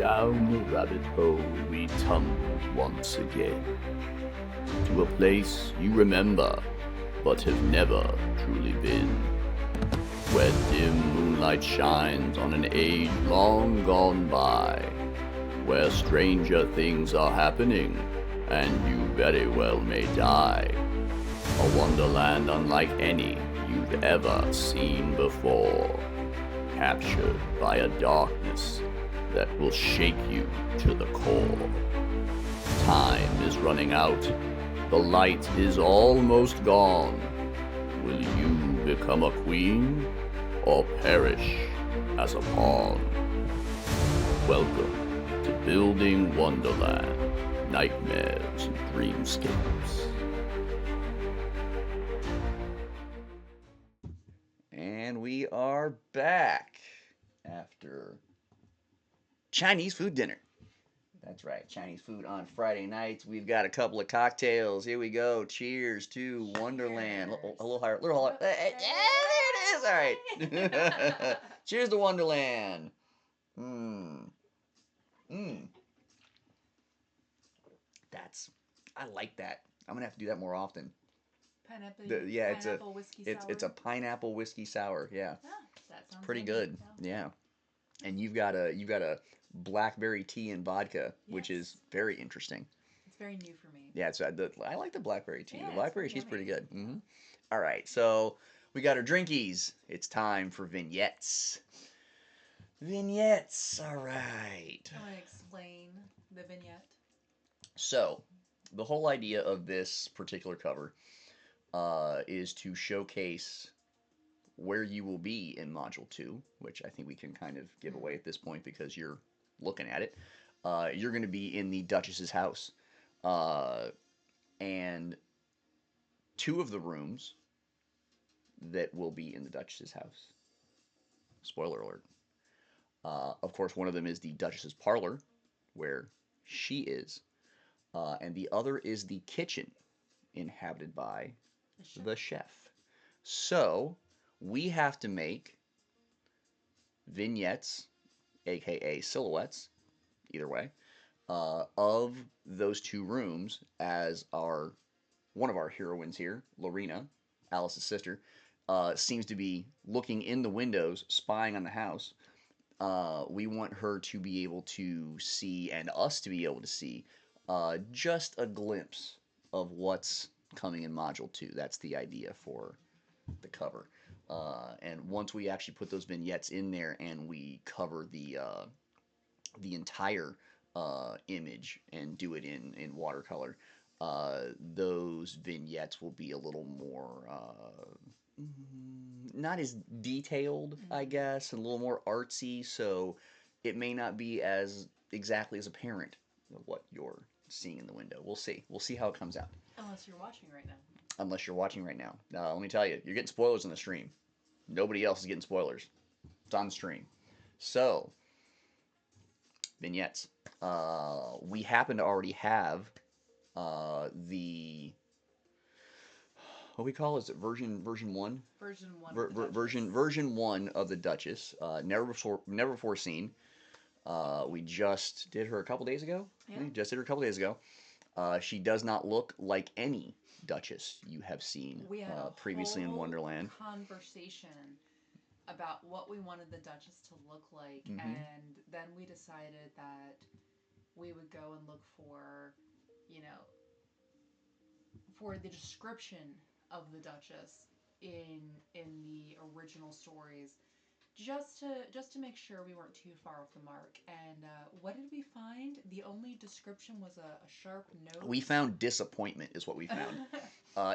Down the rabbit hole we tumble once again, to a place you remember, but have never truly been, where dim moonlight shines on an age long gone by, where stranger things are happening, and you very well may die. A wonderland unlike any you've ever seen before, captured by a darkness that will shake you to the core. Time is running out. The light is almost gone. Will you become a queen or perish as a pawn? Welcome to Building Wonderland, Nightmares and Dreamscapes. And we are back after Chinese food dinner. That's right, Chinese food on Friday nights. We've got a couple of cocktails. Here we go. Cheers to Wonderland. A little higher. There it is. All right. Cheers to Wonderland. Mmm. Mmm. I like that. I'm gonna have to do that more often. Pineapple whiskey sour. It's a pineapple whiskey sour. Yeah. That sounds Pretty good. Yeah. And you've got a blackberry tea and vodka, which is very interesting. It's very new for me. Yeah, I like the blackberry tea. Yeah, the blackberry tea is yummy. pretty good. All right, so we got our drinkies. It's time for vignettes. Vignettes. All right. I want to explain the vignette. So, the whole idea of this particular cover is to showcase where you will be in Module 2, which I think we can kind of give away at this point because you're looking at it. You're going to be in the Duchess's house. And two of the rooms that will be in the Duchess's house. Spoiler alert. Of course, one of them is the Duchess's parlor, where she is. And the other is the kitchen, inhabited by the chef. So, we have to make vignettes, aka silhouettes, either way, of those two rooms as one of our heroines here, Lorena, Alice's sister, seems to be looking in the windows, spying on the house. We want her to be able to see, and us to be able to see, just a glimpse of what's coming in Module 2. That's the idea for the cover. And once we actually put those vignettes in there and we cover the entire image and do it in watercolor, those vignettes will be a little more not as detailed, I guess, and a little more artsy. So it may not be as exactly as apparent what you're seeing in the window. We'll see. We'll see how it comes out. Unless you're watching right now. Unless you're watching right now. Let me tell you, you're getting spoilers on the stream. Nobody else is getting spoilers. It's on the stream. So, vignettes. We happen to already have the what we call, is it version 1? Version 1 of the Duchess. Never before seen. We just did her a couple days ago. She does not look like any Duchess you have seen we had previously in Wonderland. Conversation about what we wanted the Duchess to look like, and then we decided that we would go and look for, for the description of the Duchess in the original stories, just to make sure we weren't too far off the mark. And what did we find? The only description was a sharp nose. We found disappointment is what we found.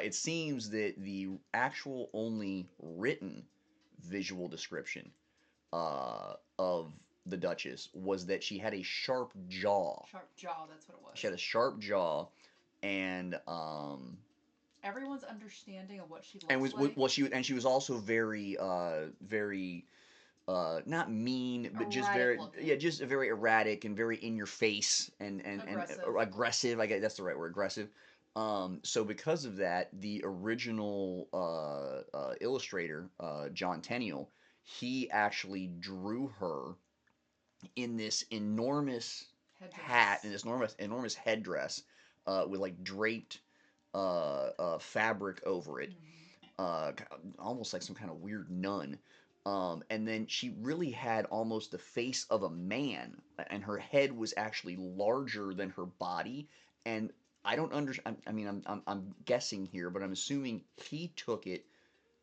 It seems that the actual only written visual description of the Duchess was that she had a sharp jaw. Sharp jaw, that's what it was. She had a sharp jaw, and everyone's understanding of what she looks like. Well, she was also very not mean, but just very looking. just very erratic and very in your face and aggressive. I guess that's the right word, aggressive. So because of that, the original illustrator, John Tenniel, he actually drew her in this enormous hat and this enormous headdress with like draped fabric over it, uh, almost like some kind of weird nun. And then she really had almost the face of a man, and her head was actually larger than her body. And I don't understand. I mean, I'm guessing here, but I'm assuming he took it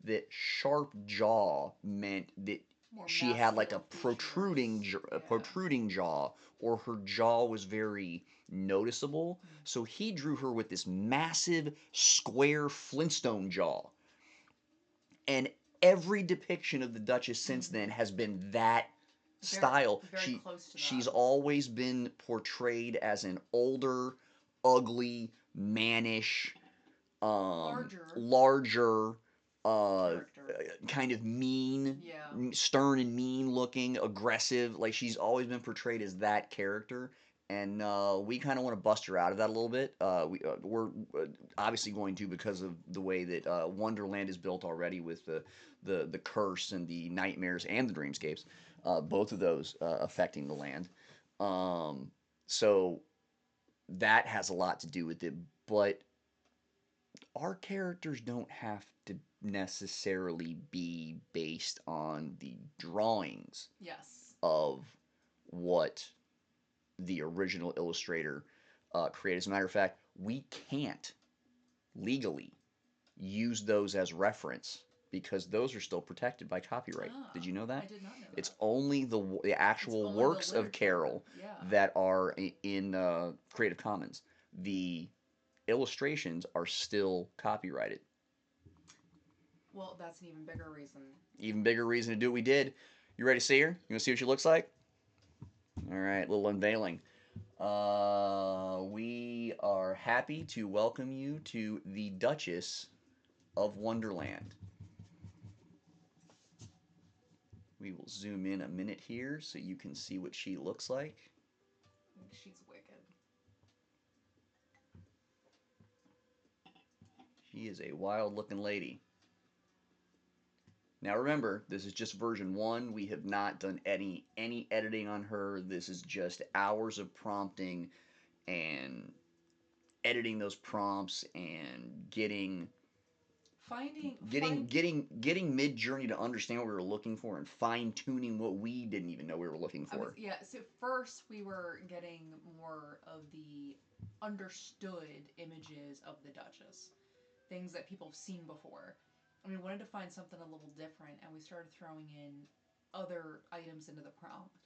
that sharp jaw meant that More she had like a Yeah. protruding jaw, or her jaw was very noticeable. So he drew her with this massive square Flintstone jaw, and every depiction of the Duchess since then has been that style. Very close to She's that. always been portrayed as an older, ugly, mannish, larger, kind of mean, Yeah. stern and mean looking, aggressive. Like she's always been portrayed as that character, and we kind of want to bust her out of that a little bit. We're obviously going to, because of the way that Wonderland is built already with the curse and the nightmares and the dreamscapes, both of those affecting the land. So that has a lot to do with it, but our characters don't have to necessarily be based on the drawings Yes. of what the original illustrator created. As a matter of fact, we can't legally use those as reference because those are still protected by copyright. Did you know that? I did not know It's that. only the actual only the works of literature. Carroll Yeah. that are in Creative Commons. The illustrations are still copyrighted. Well, that's an even bigger reason. Even bigger reason to do what we did. You ready to see her? You want to see what she looks like? All right, little unveiling. We are happy to welcome you to the Duchess of Wonderland. We will zoom in a minute here so you can see what she looks like. She's wicked. She is a wild looking lady. Now remember, this is just version 1. We have not done any editing on her. This is just hours of prompting and editing those prompts and getting Mid-Journey to understand what we were looking for and fine-tuning what we didn't even know we were looking for. So first we were getting more of the understood images of the Duchess, things that people have seen before. And we wanted to find something a little different, and we started throwing in other items into the prompt.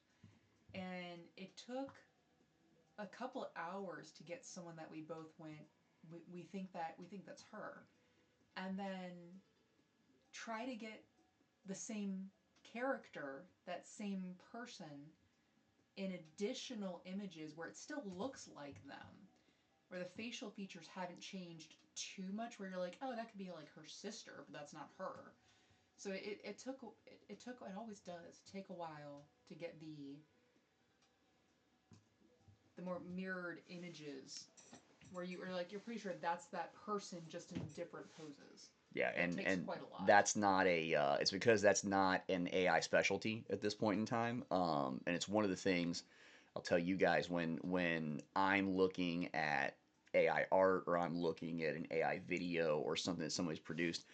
And it took a couple hours to get someone that we both went, we think that's her, and then try to get the same character, that same person, in additional images where it still looks like them, where the facial features haven't changed too much, where you're like, oh, that could be like her sister, but that's not her. So it took, it always does take a while to get the more mirrored images where you are like, you're pretty sure that's that person, just in different poses. Yeah, It takes quite a lot. that's not a. It's because that's not an AI specialty at this point in time. And it's one of the things I'll tell you guys when I'm looking at AI art, or I'm looking at an AI video or something that somebody's produced.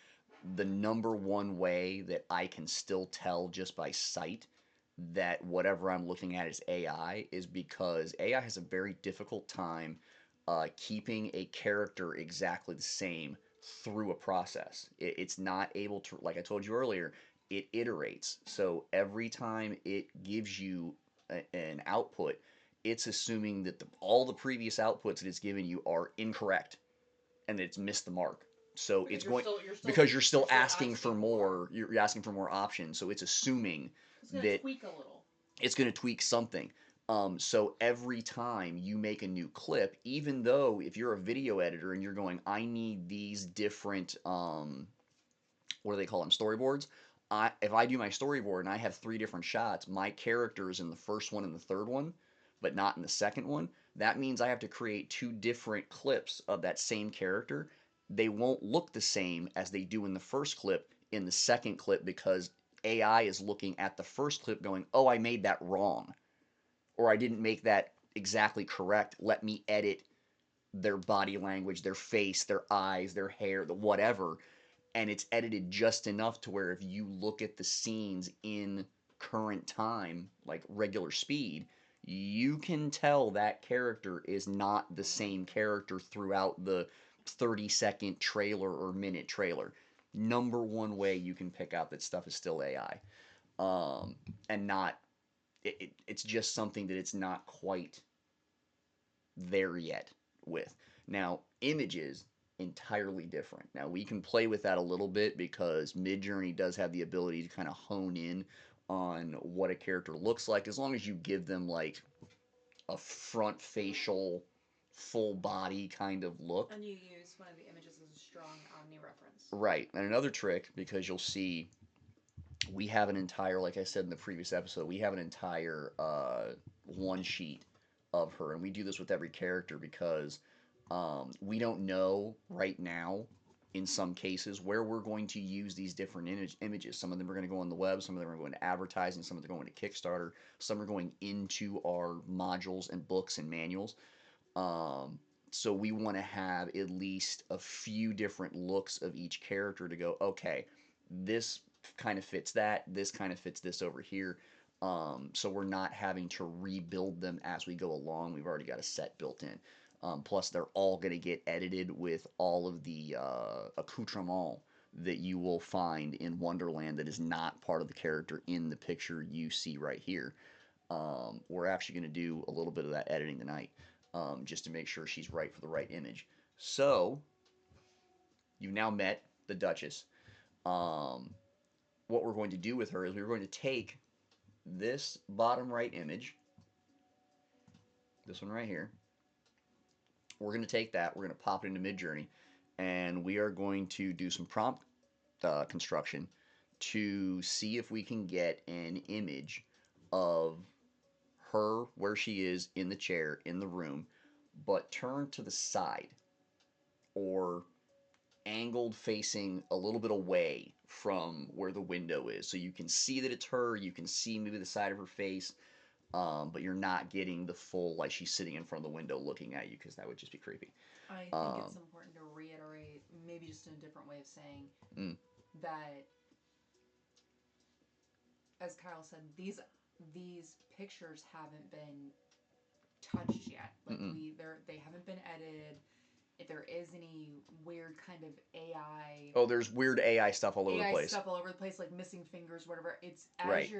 The number one way that I can still tell just by sight that whatever I'm looking at is AI is because AI has a very difficult time keeping a character exactly the same through a process. It's not able to, like I told you earlier, it iterates. So every time it gives you an output, it's assuming that all the previous outputs that it's given you are incorrect and that it's missed the mark. So Because it's going you're still, because you're still asking for more. You're asking for more options. So it's assuming that tweak a little. it's going to tweak something. So every time you make a new clip, even though if you're a video editor and you're going, I need these different, what do they call them, storyboards? If I do my storyboard and I have 3 different shots, my character is in the first one and the third one, but not in the second one. That means I have to create 2 different clips of that same character. They won't look the same as they do in the first clip in the second clip because AI is looking at the first clip going, oh, I made that wrong. or I didn't make that exactly correct. Let me edit their body language, their face, their eyes, their hair, the whatever, and it's edited just enough to where if you look at the scenes in current time, like regular speed, you can tell that character is not the same character throughout the 30-second trailer or minute trailer. Number one way you can pick out that stuff is still AI. And not, it's just something that it's not quite there yet with. Now, images, entirely different. Now, we can play with that a little bit because Midjourney does have the ability to kind of hone in on what a character looks like as long as you give them like a front facial, full body kind of look. And you use one of the images as a strong omni reference. Right. And another trick, because you'll see we have an entire, like I said in the previous episode, we have an entire one sheet of her, and we do this with every character because we don't know right now, in some cases, where we're going to use these different images. Some of them are going to go on the web, some of them are going to advertising, some of them are going to Kickstarter, some are going into our modules and books and manuals. Um, so we want to have at least a few different looks of each character to go, okay, this kind of fits that, this kind of fits this over here. So we're not having to rebuild them as we go along. We've already got a set built in. Plus, they're all going to get edited with all of the accoutrement that you will find in Wonderland that is not part of the character in the picture you see right here. We're actually going to do a little bit of that editing tonight, just to make sure she's right for the right image. So, you've now met the Duchess. What we're going to do with her is we're going to take this bottom right image, this one right here. We're going to take that, we're going to pop it into Midjourney, and we are going to do some prompt construction to see if we can get an image of her where she is in the chair in the room, but turned to the side or angled facing a little bit away from where the window is. So you can see that it's her, you can see maybe the side of her face, but you're not getting the full, like she's sitting in front of the window looking at you, because that would just be creepy. I think it's important to reiterate, maybe just in a different way of saying, that, as Kyle said, these pictures haven't been touched yet. Like they haven't been edited. If there is any weird kind of AI, oh, there's weird AI stuff all over the place. stuff all over the place, like missing fingers, whatever. It's as right.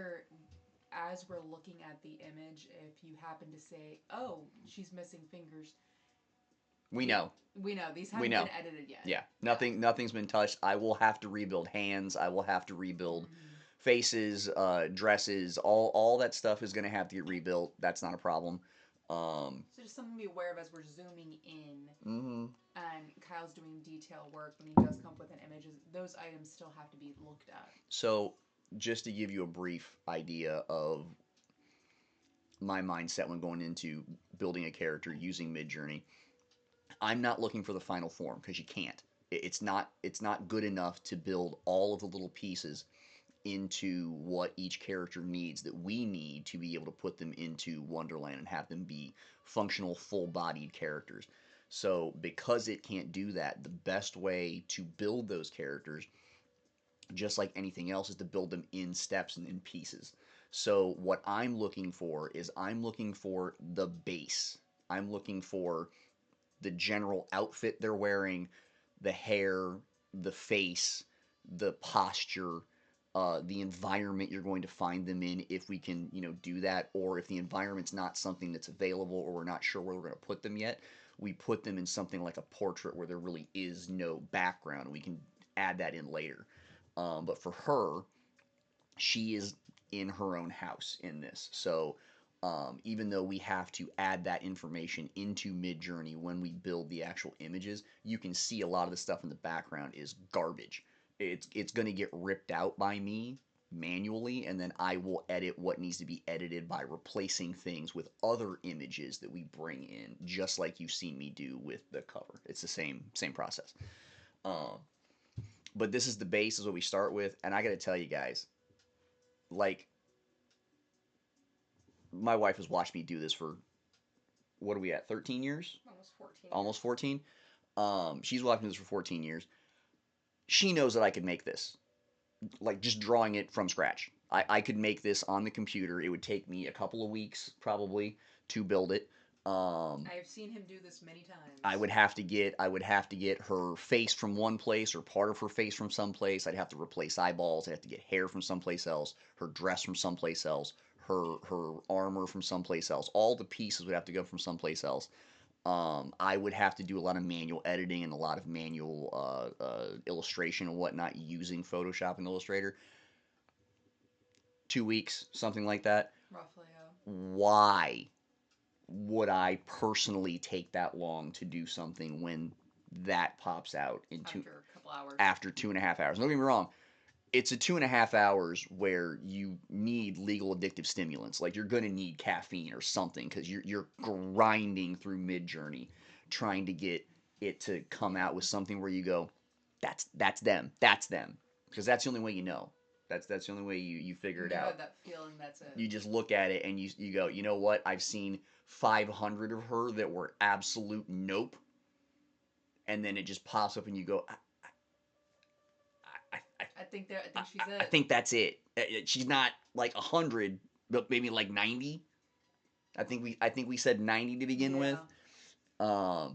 As we're looking at the image, if you happen to say, "Oh, she's missing fingers," we know. We know these haven't been edited yet. Yeah, nothing's been touched. I will have to rebuild hands. I will have to rebuild faces, dresses. All that stuff is going to have to get rebuilt. That's not a problem. So just something to be aware of as we're zooming in, and Kyle's doing detail work when he does come up with an image. Those items still have to be looked at. So, just to give you a brief idea of my mindset when going into building a character using Midjourney, I'm not looking for the final form because you can't. It's not good enough to build all of the little pieces into what each character needs that we need to be able to put them into Wonderland and have them be functional, full-bodied characters. So because it can't do that, the best way to build those characters, just like anything else, is to build them in steps and in pieces. So what I'm looking for is I'm looking for the base. I'm looking for the general outfit they're wearing, the hair, the face, the posture, the environment you're going to find them in, if we can, do that, or if the environment's not something that's available or we're not sure where we're going to put them yet, we put them in something like a portrait where there really is no background. We can add that in later. But for her, she is in her own house in this. So even though we have to add that information into Midjourney when we build the actual images, you can see a lot of the stuff in the background is garbage. It's going to get ripped out by me manually, and then I will edit what needs to be edited by replacing things with other images that we bring in, just like you've seen me do with the cover. It's the same process. But this is the base, is what we start with, and I got to tell you guys, like, my wife has watched me do this for, what are we at, 13 years? Almost 14. Almost 14. She's watched me do this for 14 years. She knows that I could make this, like just drawing it from scratch. I could make this on the computer. It would take me a couple of weeks probably to build it. I've seen him do this many times. I would have to get her face from one place or part of her face from someplace. I'd have to replace eyeballs. I'd have to get hair from someplace else, her dress from someplace else, her armor from someplace else. All the pieces would have to go from someplace else. I would have to do a lot of manual editing and a lot of manual illustration and whatnot using Photoshop and Illustrator. 2 weeks, something like that. Roughly, yeah. Why would I personally take that long to do something when that pops out After a couple hours. after 2.5 hours? Don't get me wrong. It's a 2.5 hours where you need legal addictive stimulants. Like you're gonna need caffeine or something because you're grinding through Midjourney, trying to get it to come out with something where you go, that's them, because that's the only way you know. That's the only way you figure it You out. have that feeling, that's it. You just look at it and you go, you know what? I've seen 500 of her that were absolute nope, and then it just pops up and you go, I think she's it. I think that's it. She's not like 100, but maybe like 90. I think we said 90 to begin with. And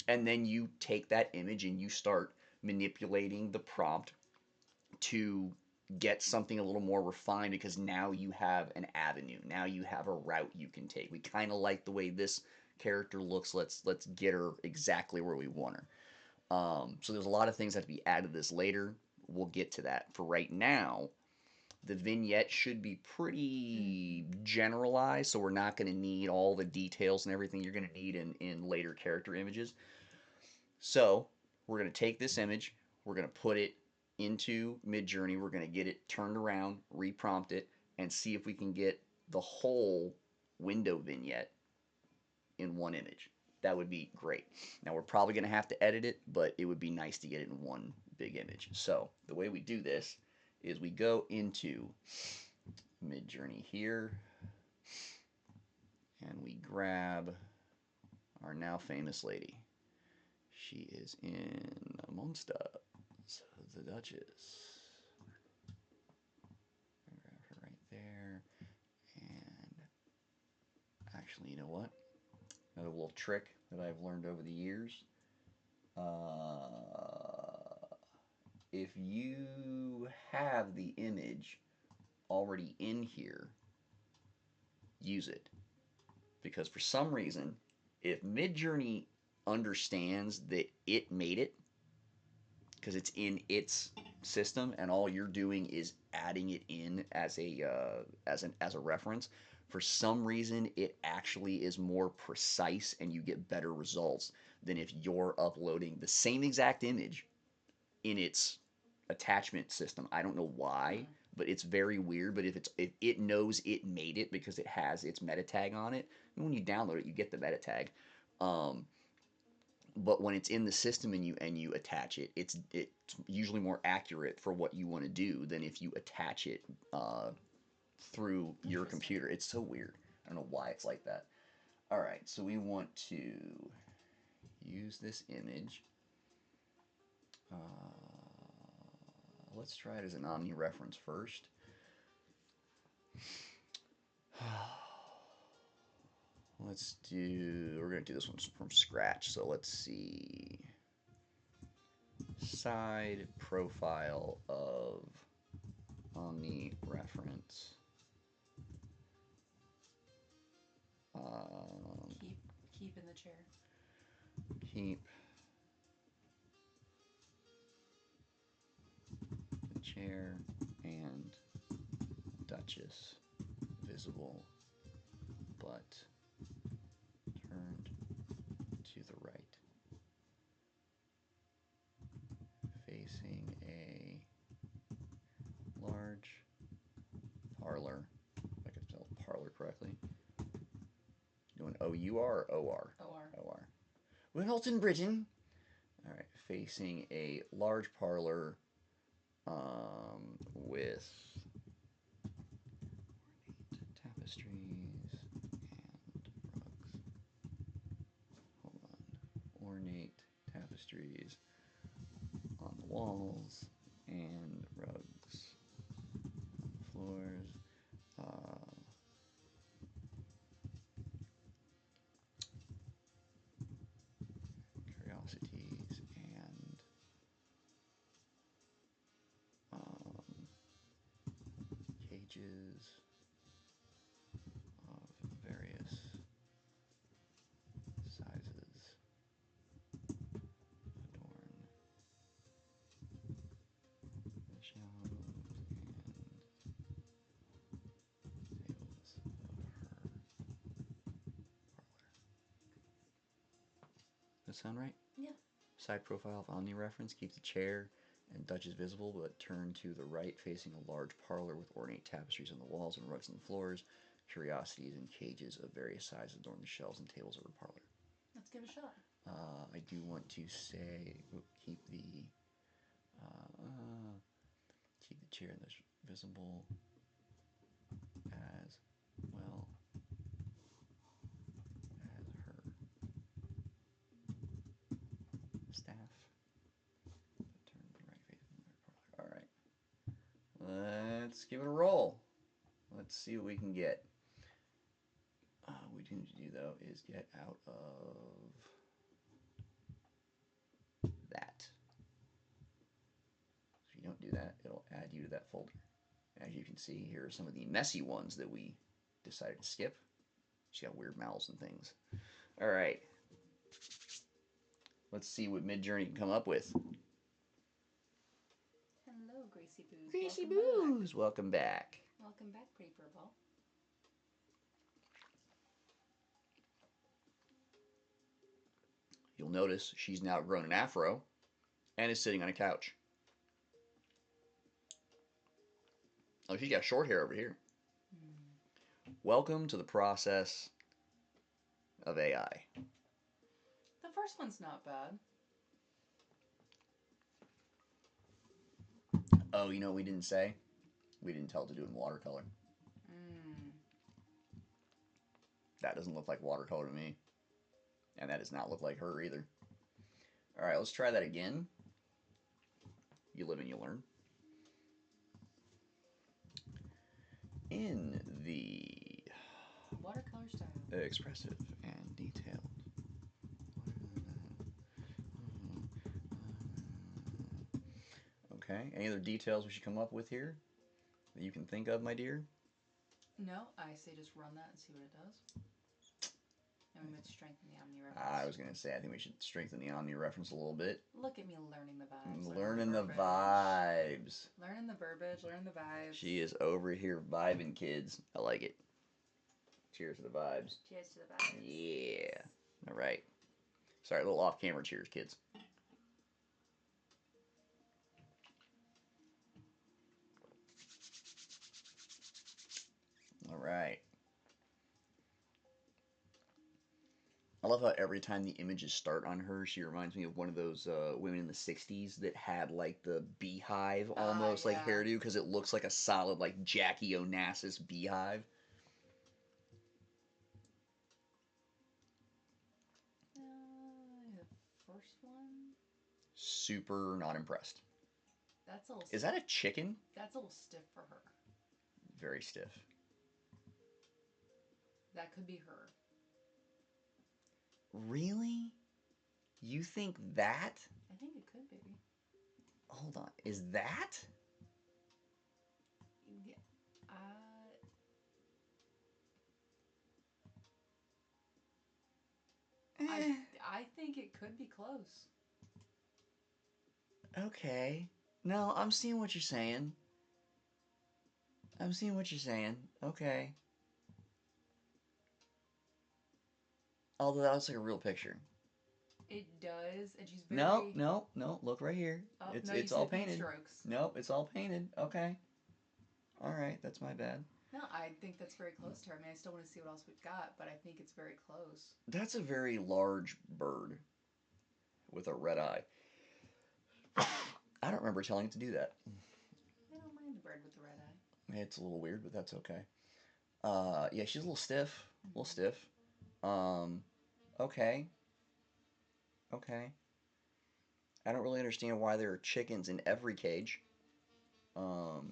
then you take that image and you start manipulating the prompt to get something a little more refined because now you have an avenue. Now you have a route you can take. We kind of like the way this character looks. Let's get her exactly where we want her. So there's a lot of things that have to be added to this later. We'll get to that. For right now, the vignette should be pretty generalized, so we're not going to need all the details and everything you're going to need in later character images. So we're going to take this image, we're going to put it into Midjourney, we're going to get it turned around, reprompt it, and see if we can get the whole window vignette in one image. That would be great. Now we're probably going to have to edit it, but it would be nice to get it in one big image. So the way we do this is we go into Midjourney here, and we grab our now famous lady. She is in amongst us, the Duchess. Grab her right there, and actually, you know what? Another little trick that I've learned over the years. If you have the image already in here, use it. Because for some reason, if Midjourney understands that it made it, because it's in its system and all you're doing is adding it in as a reference, for some reason it actually is more precise and you get better results than if you're uploading the same exact image in its attachment system. I don't know why, but it's very weird. But if it knows it made it because it has its meta tag on it, and when you download it, you get the meta tag. But when it's in the system and you attach it, it's usually more accurate for what you want to do than if you attach it through your computer. It's so weird. I don't know why it's like that. All right, so we want to use this image. Let's try it as an Omni reference first. We're going to do this one from scratch. So let's see. Side profile of Omni reference. Keep in the chair. Keep the chair and Duchess visible, but turned to the right, facing a large parlor, if I can spell parlor correctly. Doing O-U-R or O-R? O-R. O-R. Wimbledon, Britain. All right, facing a large parlor with tapestries tapestries on the walls and rugs, floors. Curiosities and cages of various sizes adorn the shelves and tables of her parlor. Does that sound right? Yeah. Side profile of Omni-reference keeps the chair and Duchess visible, but turned to the right, facing a large parlor with ornate tapestries on the walls and rugs on the floors. Curiosities and cages of various sizes adorn the shelves and tables of her parlor. Let's give it a shot. I do want to say, keep the chair and Duchess visible as well as her staff. Turn the right facing their parlor. All right. Let's give it a roll. Let's see what we can get. What we need to do, though, is get out of that. If you don't do that, it'll add you to that folder. As you can see, here are some of the messy ones that we decided to skip. She's got weird mouths and things. All right. Let's see what Midjourney can come up with. Hello, Gracie Boos. Gracie Welcome Boos, welcome back. back. Welcome back, Pretty Furball. You'll notice she's now grown an afro and is sitting on a couch. Oh, she's got short hair over here. Welcome to the process of AI. The first one's not bad. Oh, you know what we didn't say? We didn't tell it to do it in watercolor. That doesn't look like watercolor to me. And that does not look like her either. All right, let's try that again. You live and you learn. In the Watercolor style. expressive and detailed. Okay, any other details we should come up with here that you can think of, my dear? No, I say just run that and see what it does. And we might strengthen the omni-reference. I was going to say, I think we should strengthen the omni-reference a little bit. Look at me learning the vibes. Learning the vibes. Learning the verbiage, learning the vibes. She is over here vibing, kids. I like it. Cheers to the vibes. Cheers to the vibes. Yeah. All right. Sorry, a little off-camera cheers, kids. All right. I love how every time the images start on her, she reminds me of one of those women in the 60s that had like the beehive almost like hairdo because it looks like a solid like Jackie Onassis beehive. The first one? Super not impressed. That's a little Is that a chicken? That's a little stiff for her. Very stiff. That could be her. Really? You think that? I think it could be. Hold on. Is that? Yeah. I think it could be close. Okay. No, I'm seeing what you're saying. I'm seeing what you're saying. Okay. Although that looks like a real picture. It does, and she's very... No. Look right here. Oh, it's all painted. Strokes. Nope, it's all painted. Okay. All right, that's my bad. No, I think that's very close to her. I mean, I still want to see what else we've got, but I think it's very close. That's a very large bird with a red eye. I don't remember telling it to do that. I don't mind the bird with the red eye. It's a little weird, but that's okay. Yeah, she's a little stiff. A little stiff. Okay. Okay. I don't really understand why there are chickens in every cage. Looks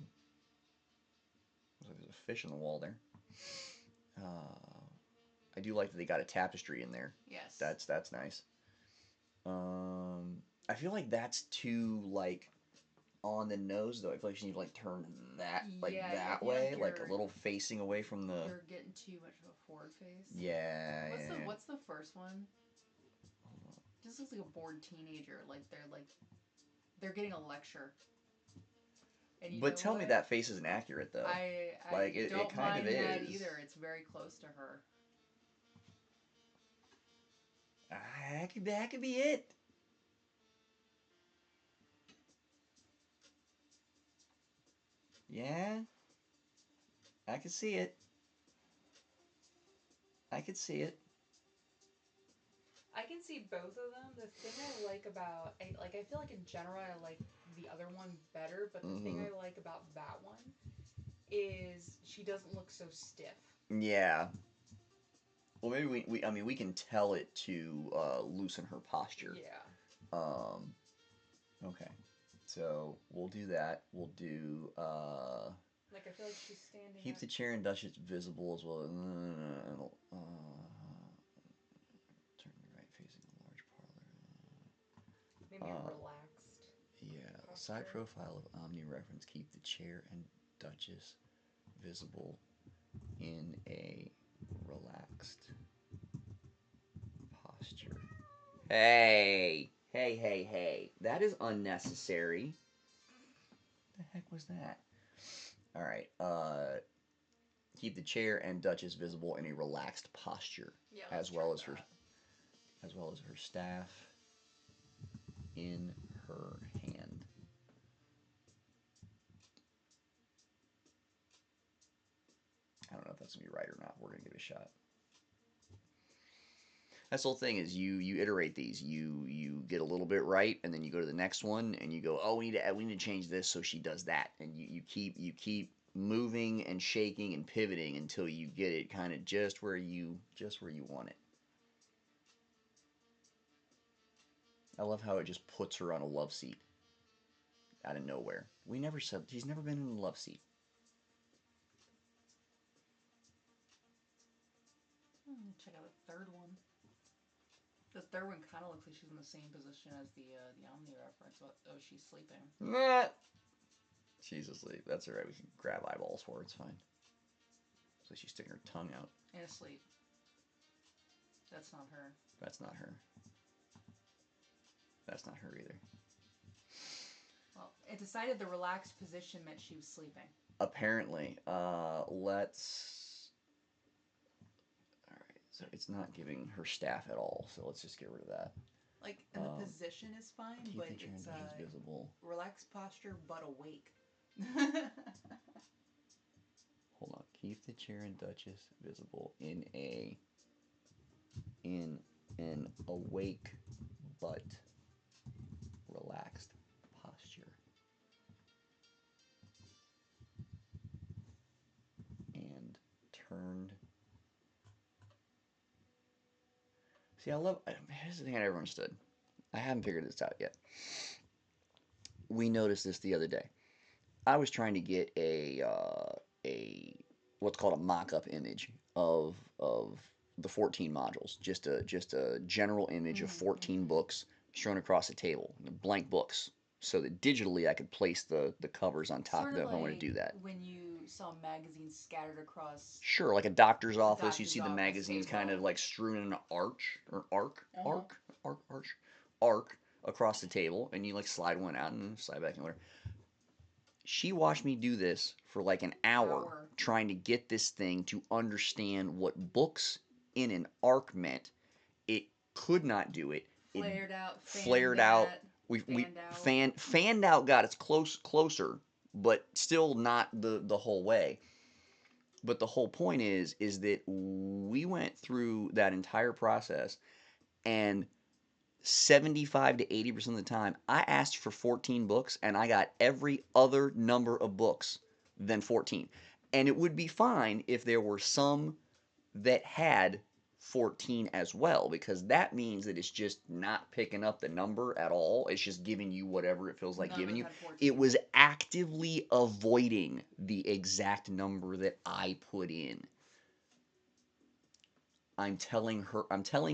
like there's a fish in the wall there. I do like that they got a tapestry in there. Yes. That's nice. I feel like that's too like on the nose though. I feel like you need to like turn that Yeah, that I feel way, like like a little facing away from the. You're getting too much of a forward face. Yeah. What's the first one? This looks like a bored teenager. They're getting a lecture. And you But know tell me what? that face isn't accurate though. I Like, it don't kind mind of that is. either. It's very close to her. That could be it. Yeah. I could see it. I could see it. I can see both of them. The thing I like about I feel like in general I like the other one better, but the thing I like about that one is she doesn't look so stiff. Yeah. Well, maybe I mean, we can tell it to loosen her posture. Yeah. Okay. So we'll do that. We'll do. Like I feel like she's standing. Keep the chair and Dutchess visible as well. Turn the right facing a large parlor. Maybe relaxed. Yeah. Posture. Side profile of Omni reference. Keep the chair and Duchess visible in a relaxed posture. Hey! Hey. That is unnecessary. What the heck was that? Alright, keep the chair and Duchess visible in a relaxed posture. Yeah, as well as her staff in her hand. I don't know if that's gonna be right or not. We're gonna give it a shot. That's the whole thing is you iterate these. You get a little bit right, and then you go to the next one, and you go, oh, we need to change this, so she does that, and you keep moving and shaking and pivoting until you get it kind of just where you want it. I love how it just puts her on a love seat out of nowhere. We never said she's never been in a love seat. Check out the third one. The third one kind of looks like she's in the same position as the Omni reference. Oh, she's sleeping. She's asleep. That's alright. We can grab eyeballs for her. It's fine. So she's sticking her tongue out. And asleep. That's not her. That's not her. That's not her either. Well, it decided the relaxed position meant she was sleeping. Apparently. Let's... Alright, so it's not giving her staff at all, so let's just get rid of that. Like, and the position is fine, but it's visible. Relaxed posture, but awake. Hold on. Keep the chair and Duchess visible in an awake but relaxed posture. And turned. See, here's the thing I never understood. I haven't figured this out yet. We noticed this the other day. I was trying to get a what's called a mock-up image of the 14 modules. Just a general image of 14 books shown across a table, blank books, so that digitally I could place the covers on top of them if I want to do that. When you saw magazines scattered across. Sure, like a doctor's office, you see the magazines kind of like strewn in an arch across the table, and you like slide one out and slide back in whatever. She watched me do this for like an hour trying to get this thing to understand what books in an arc meant. It could not do it. Flared out. Fanned out got its closer, but still not the whole way. But the whole point is that we went through that entire process, and 75 to 80% of the time, I asked for 14 books, and I got every other number of books than 14. And it would be fine if there were some that had 14 as well, because that means that it's just not picking up the number at all. It's just giving you whatever it feels like None giving of you. us had 14. It was actively avoiding the exact number that I put in. I'm telling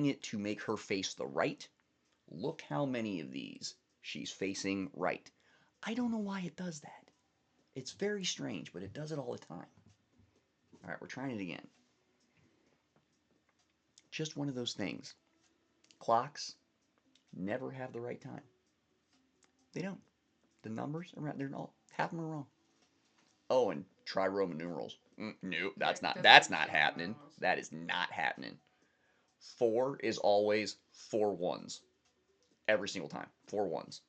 it to make her face the right. Look how many of these she's facing right. I don't know why it does that. It's very strange, but it does it all the time. All right, we're trying it again. Just one of those things. Clocks never have the right time. They don't. The numbers around, they're all half of them are wrong. Oh, and try Roman numerals. Nope, that's not happening. That is not happening. 4 is always 4 ones. Every single time. 4 ones.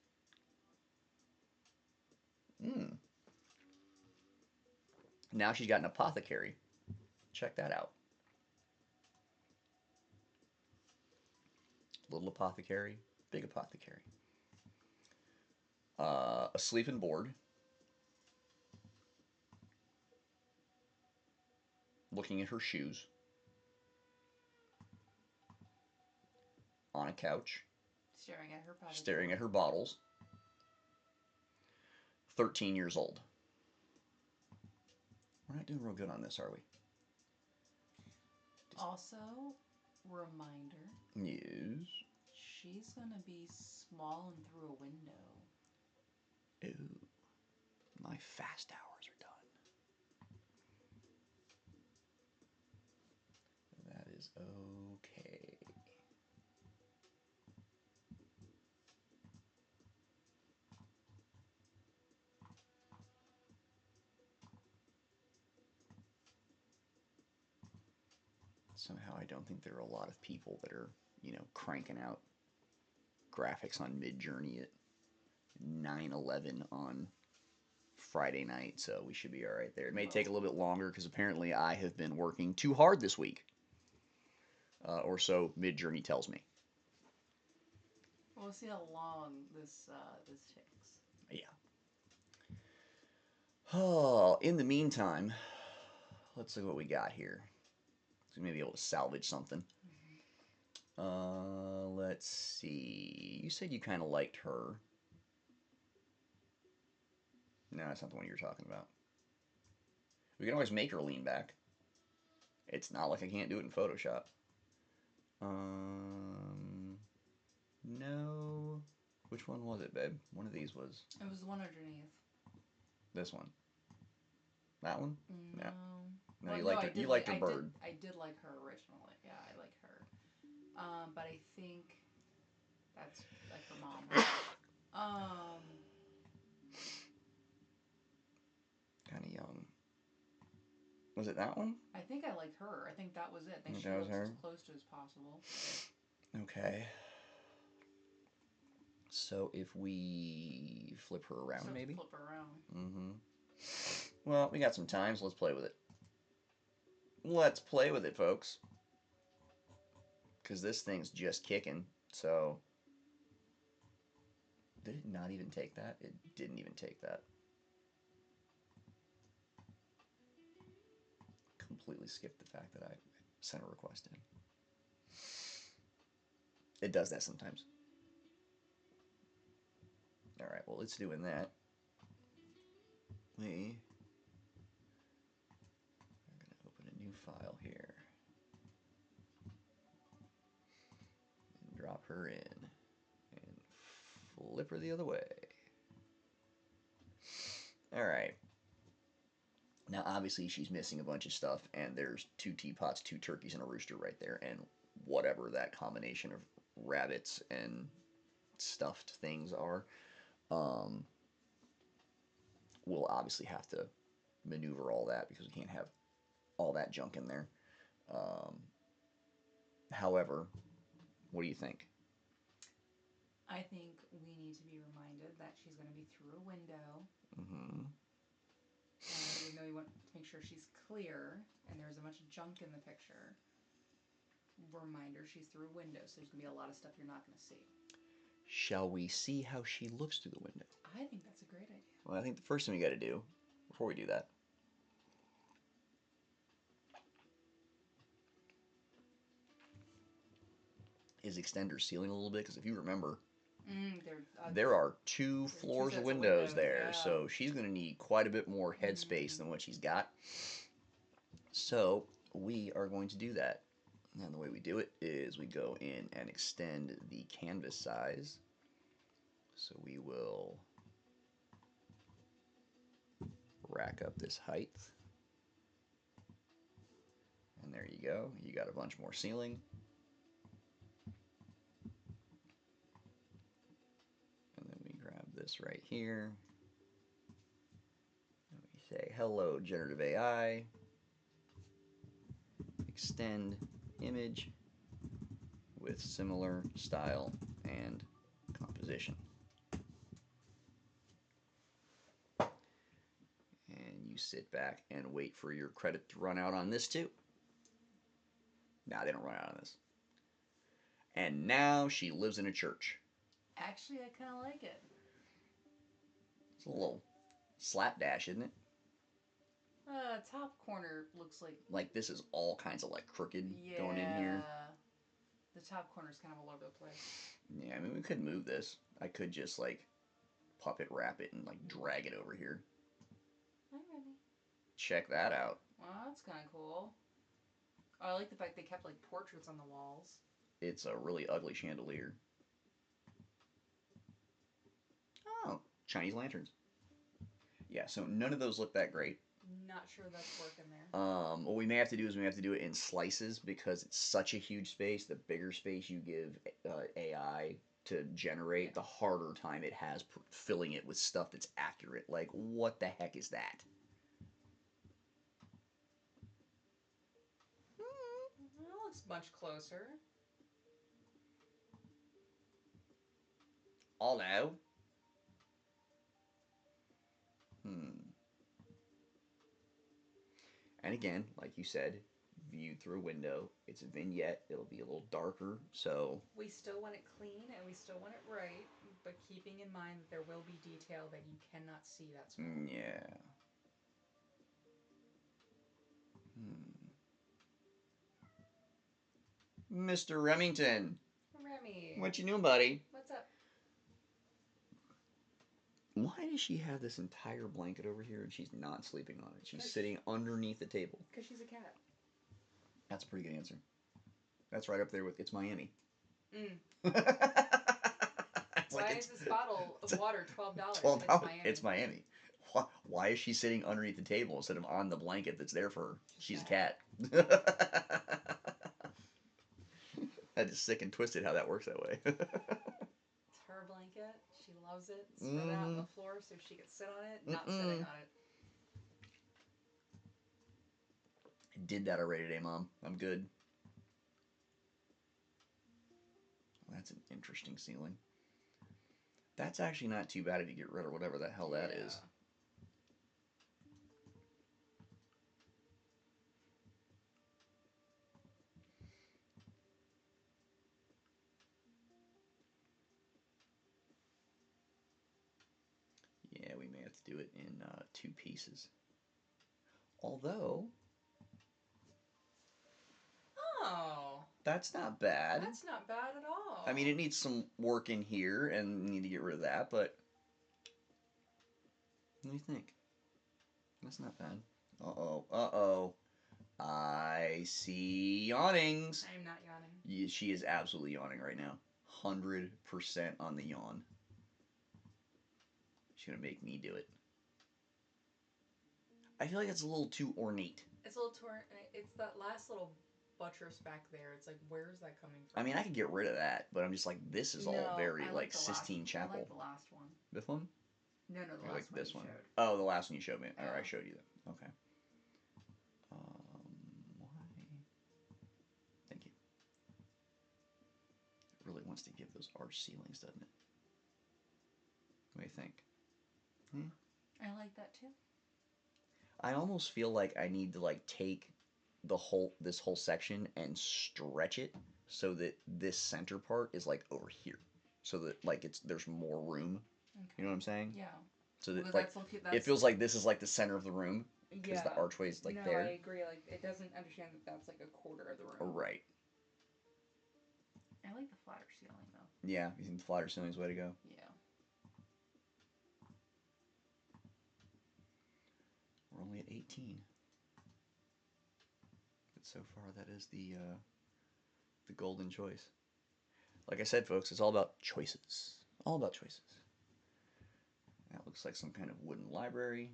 Now she's got an apothecary. Check that out. Little apothecary, big apothecary. A sleeping board. Looking at her shoes. On a couch. Staring at her bottles. 13 years old. We're not doing real good on this, are we? Also, reminder. Yes. She's gonna be small and through a window. Ooh. My fast hours are done. That is okay. Somehow I don't think there are a lot of people that are, cranking out graphics on Midjourney at 9/11 on Friday night, so we should be all right there. It may take a little bit longer because apparently I have been working too hard this week, or so Midjourney tells me. We'll see how long this takes. Yeah. Oh, in the meantime, let's look what we got here. So we may be able to salvage something. Let's see. You said you kind of liked her. No, that's not the one you were talking about. We can always make her lean back. It's not like I can't do it in Photoshop. No. Which one was it, babe? One of these was. It was the one underneath. This one. That one? No. No, well, you liked her bird. I did like her originally. Yeah, I like her. But I think that's like her mom. Kind of young. Was it that one? I think I liked her. I think that was it. I think she that was looks her? as close to as possible. Okay. So if we flip her around, maybe? Flip her around. Mm-hmm. Well, we got some time, so let's play with it. Let's play with it, folks. Because this thing's just kicking, so... Did it not even take that? It didn't even take that. Completely skipped the fact that I sent a request in. It does that sometimes. Alright, well, it's doing that. We are going to open a new file here. And drop her in. And flip her the other way. Alright. Now, obviously, she's missing a bunch of stuff, and there's 2 teapots, 2 turkeys, and a rooster right there, and whatever that combination of rabbits and stuffed things are. We'll obviously have to maneuver all that because we can't have all that junk in there. However, what do you think? I think we need to be reminded that she's going to be through a window. Mm-hmm. And even though you want to make sure she's clear and there's a bunch of junk in the picture, reminder she's through a window, so there's going to be a lot of stuff you're not going to see. Shall we see how she looks through the window? I think that's a great idea. Well, I think the first thing we got to do, before we do that, is extend her ceiling a little bit, because if you remember, There, there are two there's two floors sets of of windows windows, there, yeah. so she's going to need quite a bit more headspace than what she's got. So we are going to do that. And the way we do it is we go in and extend the canvas size. So we will rack up this height. And there you go. You got a bunch more ceiling. And then we grab this right here. And we say, hello, generative AI. Extend image with similar style and composition. And you sit back and wait for your credit to run out on this too. Nah, they don't run out on this. And now she lives in a church. Actually, I kind of like it. It's a little slapdash, isn't it? Top corner looks like this is all kinds of like crooked going in here. The top corner's kind of all over the place. Yeah, I mean, we could move this. I could just like puppet wrap it and like drag it over here. I'm ready. Check that out. Well, that's kind of cool. Oh, I like the fact they kept like portraits on the walls. It's a really ugly chandelier. Oh, Chinese lanterns. Yeah, so none of those look that great. Not sure that's working there. What we may have to do is we have to do it in slices because it's such a huge space. The bigger space you give AI to generate, the harder time it has filling it with stuff that's accurate. Like, what the heck is that? That looks much closer. Although, And again, like you said, viewed through a window. It's a vignette. It'll be a little darker, so... We still want it clean and we still want it right, but keeping in mind that there will be detail that you cannot see that's wrong. Yeah. Mr. Remington. Remy. What you doing, buddy? What's up? Why does she have this entire blanket over here and she's not sleeping on it? She's sitting underneath the table. Because she's a cat. That's a pretty good answer. That's right up there with It's Miami. Why is this bottle of water $12? $12. It's Miami. Why is she sitting underneath the table instead of on the blanket that's there for her? She's a cat. That is sick and twisted how that works that way. It's her blanket. She loves it. Spread it out on the floor so she could sit on it, not sitting on it. I did that already today, Mom. I'm good. Well, that's an interesting ceiling. That's actually not too bad if you get rid of whatever the hell that is. Yeah, we may have to do it in 2 pieces. Although... Oh. That's not bad. That's not bad at all. I mean, it needs some work in here, and we need to get rid of that, but... What do you think? That's not bad. Uh-oh. Uh-oh. I see yawnings. I am not yawning. She is absolutely yawning right now. 100% on the yawn. She's going to make me do it. I feel like it's a little too ornate. It's a little too ornate. It's that last little buttress back there. It's like, where's that coming from? I mean, I could get rid of that, but I'm just like, this is all very, like Sistine Chapel. I like the last one. This one? No, the last like one this you one. showed. Oh, the last one you showed me. Or I showed you that. Okay. Why? Thank you. It really wants to give those arch ceilings, doesn't it? What do you think? I like that too. I almost feel like I need to like take this whole section and stretch it so that this center part is like over here, so that like there's more room. Okay. You know what I'm saying? Yeah. So that like it feels like this is like the center of the room because the archway's like there. I agree. Like it doesn't understand that that's like a quarter of the room. Right. I like the flatter ceiling though. Yeah, you think the flatter ceiling's the way to go? Yeah. We're only at 18. But so far, that is the golden choice. Like I said, folks, it's all about choices. All about choices. That looks like some kind of wooden library.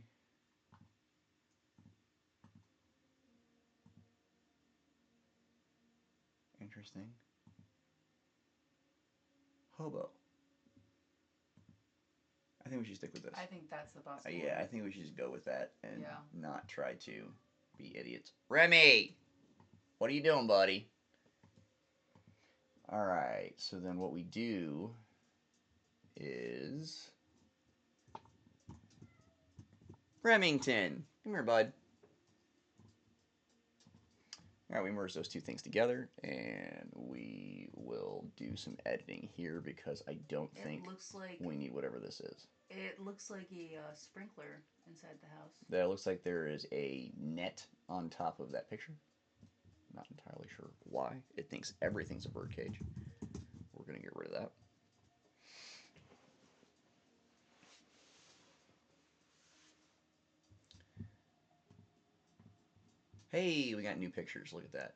Interesting. Hobo. I think we should stick with this. I think that's the best one. Yeah, I think we should just go with that and Yeah. not try to be idiots. Remy! What are you doing, buddy? Alright, so then what we do is... Remington! Come here, bud. Alright, we merge those two things together, and we will do some editing here because I don't think looks like we need whatever this is. It looks like a sprinkler inside the house. That looks like there is a net on top of that picture. Not entirely sure why. It thinks everything's a birdcage. We're going to get rid of that. Hey, we got new pictures. Look at that.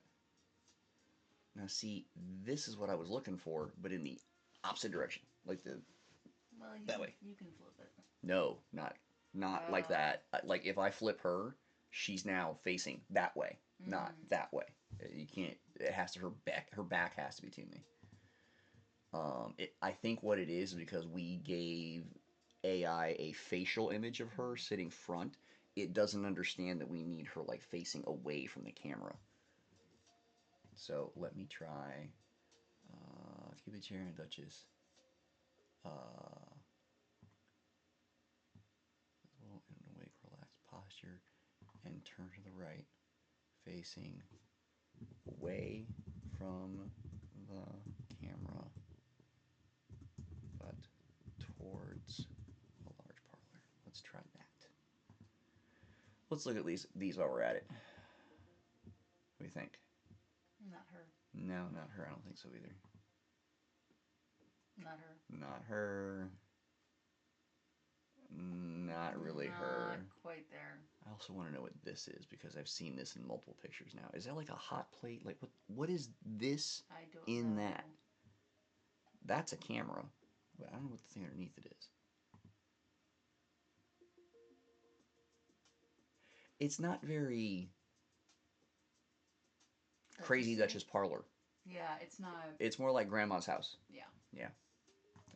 Now see, this is what I was looking for, but in the opposite direction. Like that way. You can flip it. No, not like that. Like if I flip her, she's now facing that way, not that way. You can't. It has to her back has to be to me. I think what it is because we gave AI a facial image of her sitting front. It doesn't understand that we need her like facing away from the camera. So let me try Cupid chair and Duchess. And awake, relaxed posture, and turn to the right, facing away from the camera, but towards a large parlor. Let's try that. Let's look at these while we're at it. What do you think? Not her. No, not her. I don't think so either. Not her. Not her. Not really her. Not quite there. I also want to know what this is because I've seen this in multiple pictures now. Is that like a hot plate? Like what is this I don't in know. that? That's a camera, but I don't know what the thing underneath it is. It's not very Crazy Duchess parlor. Yeah, it's not. It's more like Grandma's house. Yeah. Yeah.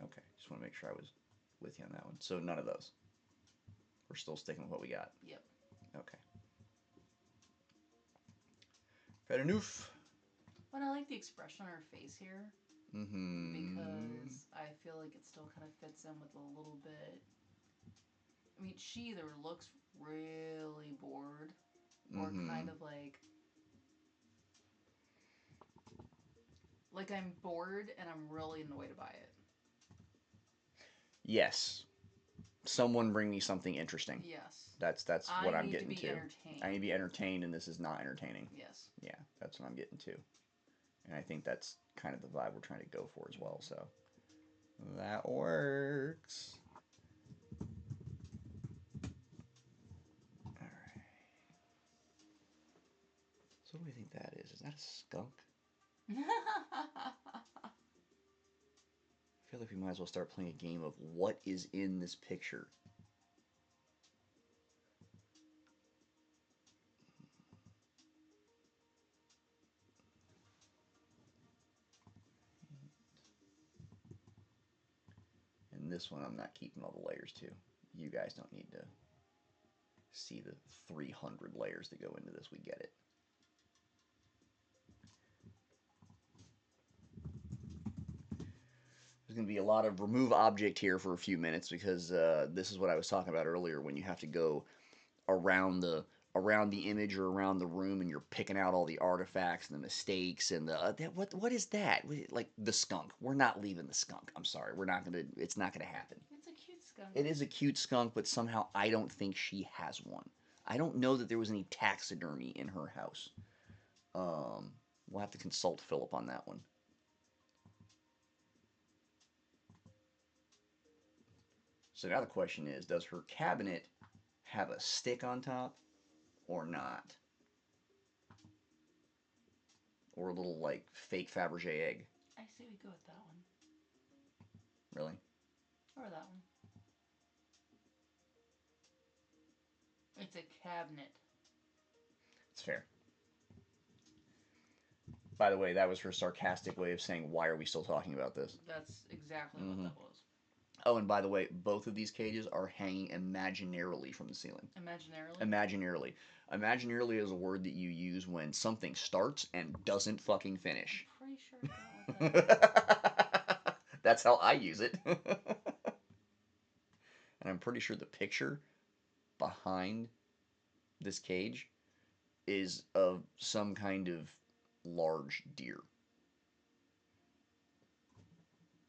Okay. Just want to make sure I was with you on that one. So none of those. We're still sticking with what we got. Yep. Okay. Fair enough. But I like the expression on her face here. Mm-hmm. Because I feel like it still kind of fits in with a little bit. I mean, she either looks really bored or kind of like I'm bored and I'm really annoyed by it. Yes. Someone bring me something interesting. Yes. That's what I'm getting to. I need to be entertained. I need to be entertained, and this is not entertaining. Yes. Yeah, that's what I'm getting to. And I think that's kind of the vibe we're trying to go for as well, so that works. Alright. So what do we think that is? Is that a skunk? I feel like we might as well start playing a game of what is in this picture. And this one I'm not keeping all the layers to. You guys don't need to see the 300 layers that go into this. We get it. There's going to be a lot of remove object here for a few minutes because this is what I was talking about earlier when you have to go around the image or around the room and you're picking out all the artifacts and the mistakes and the what is that? Like the skunk. We're not leaving the skunk. I'm sorry. We're not going to it's not going to happen. It's a cute skunk. It is a cute skunk, but somehow I don't think she has one. I don't know that there was any taxidermy in her house. We'll have to consult Philip on that one. So now the question is, does her cabinet have a stick on top or not? Or a little, like, fake Fabergé egg? I say we go with that one. Really? Or that one. It's a cabinet. It's fair. By the way, that was her sarcastic way of saying, why are we still talking about this? That's exactly what that was. Oh, and by the way, both of these cages are hanging imaginarily from the ceiling. Imaginarily? Imaginarily. Imaginarily is a word that you use when something starts and doesn't fucking finish. I'm pretty sure I got what that is. That's how I use it. And I'm pretty sure the picture behind this cage is of some kind of large deer.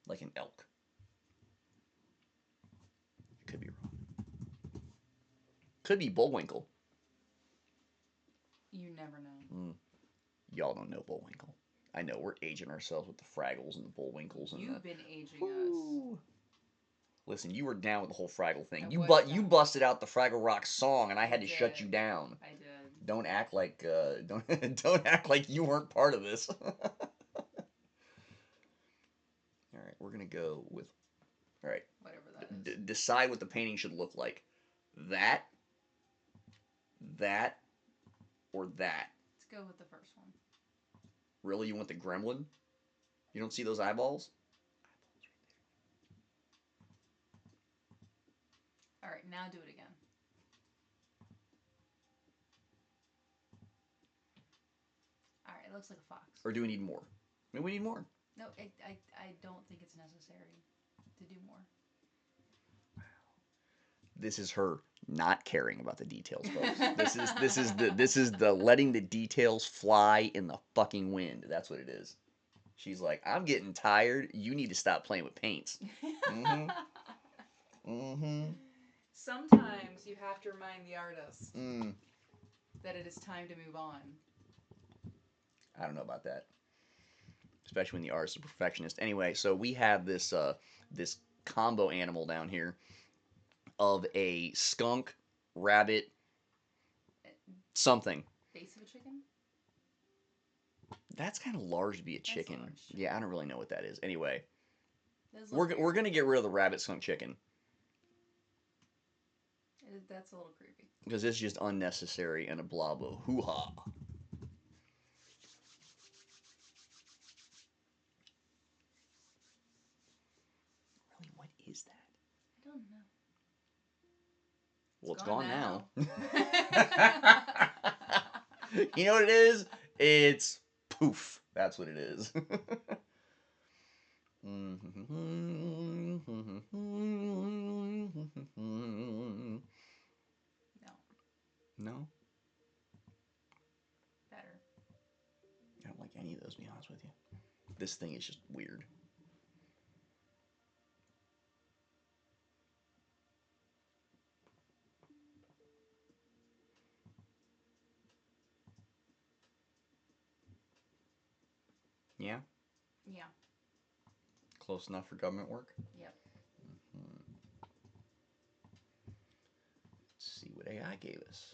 Like an elk. Could be wrong. Could be Bullwinkle. You never know. Y'all don't know Bullwinkle. I know, we're aging ourselves with the Fraggles and the Bullwinkles. And You've been aging us. Listen, you were down with the whole Fraggle thing. I You was you down. busted out the Fraggle Rock song, and I had to shut did. you down. I did. Don't act like don't act like you weren't part of this. All right, we're gonna go with. All right. Whatever that is. Decide what the painting should look like. That, or that. Let's go with the first one. Really, you want the gremlin? You don't see those eyeballs? All right, now do it again. All right, it looks like a fox. Or do we need more? Maybe we need more. No, I don't think it's necessary to do more. This is her not caring about the details, folks. This is the letting the details fly in the fucking wind. That's what it is. She's like, I'm getting tired. You need to stop playing with paints. Mm-hmm. Mm-hmm. Sometimes you have to remind the artist that it is time to move on. I don't know about that. Especially when the artist is a perfectionist. Anyway, so we have this this combo animal down here of a skunk, rabbit, something. Face of a chicken? That's kind of large to be a chicken. Large. Yeah, I don't really know what that is. Anyway, We're we're gonna get rid of the rabbit skunk chicken that's a little creepy. because it's just unnecessary and a blob of hoo-ha. Really, what is that? I don't know. Well, it's gone now. now. You know what it is? It's poof. That's what it is. No. No? Better. I don't like any of those, to be honest with you. This thing is just weird. Yeah? Yeah. Close enough for government work? Yep. Let's see what AI gave us.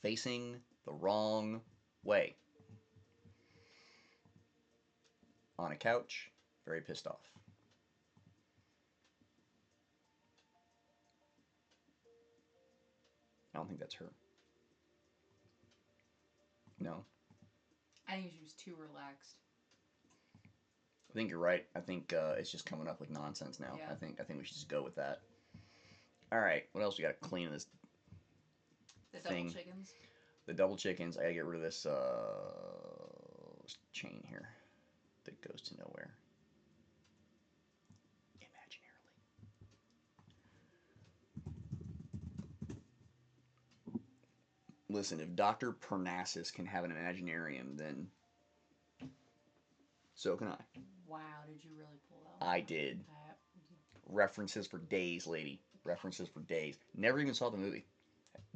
Facing the wrong way. On a couch, very pissed off. I don't think that's her. No. I think she was too relaxed. I think you're right. I think it's just coming up with nonsense now. Yeah. I think we should just go with that. All right. What else we got to clean in this thing? Double chickens. The double chickens. I gotta get rid of this chain here that goes to nowhere. Imaginarily. Listen, if Dr. Parnassus can have an imaginarium, then so can I. Wow, did you really pull that one? I did. References for days, lady. References for days. Never even saw the movie.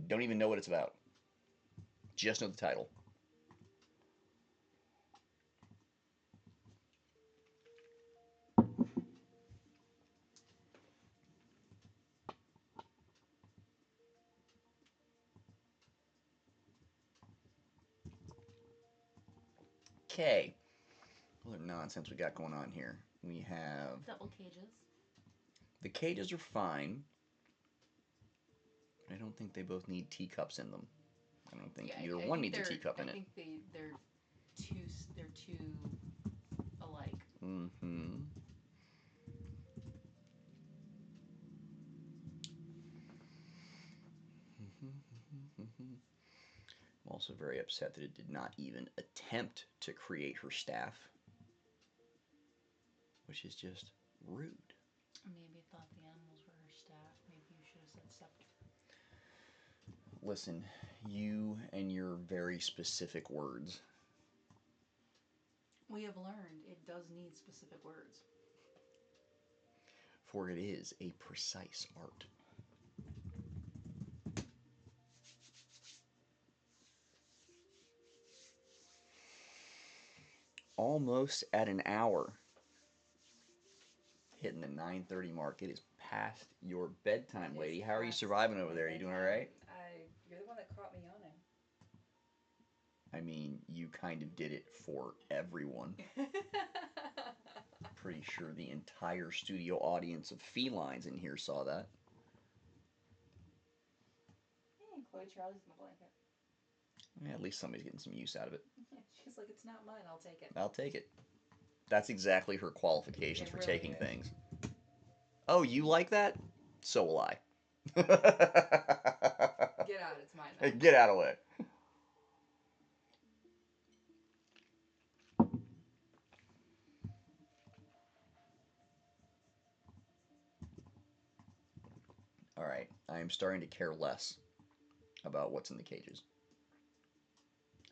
Don't even know what it's about. Just know the title. Okay. What other nonsense we got going on here? We have... Double cages. The cages are fine. I don't think they both need teacups in them. I don't think either one needs a teacup in it. I think they're too alike. Mm-hmm. I'm also very upset that it did not even attempt to create her staff, which is just rude. Maybe it thought the animals were her staff. Maybe you should have said scepter. Listen, you and your very specific words. We have learned it does need specific words. For it is a precise art. Almost at an hour. Hitting the 9:30 mark. It is past your bedtime, lady. How are you surviving over there? Are you doing all right? You're the one that caught me yawning. I mean, you kind of did it for everyone. Pretty sure the entire studio audience of felines in here saw that. Hey, Chloe Charlie's in the blanket. Yeah, at least somebody's getting some use out of it. She's like, it's not mine, I'll take it. I'll take it. That's exactly her qualifications for really taking is. things. Oh, you like that? So will I. Get out, it's mine now. Hey, get out of the way. Alright, I am starting to care less about what's in the cages.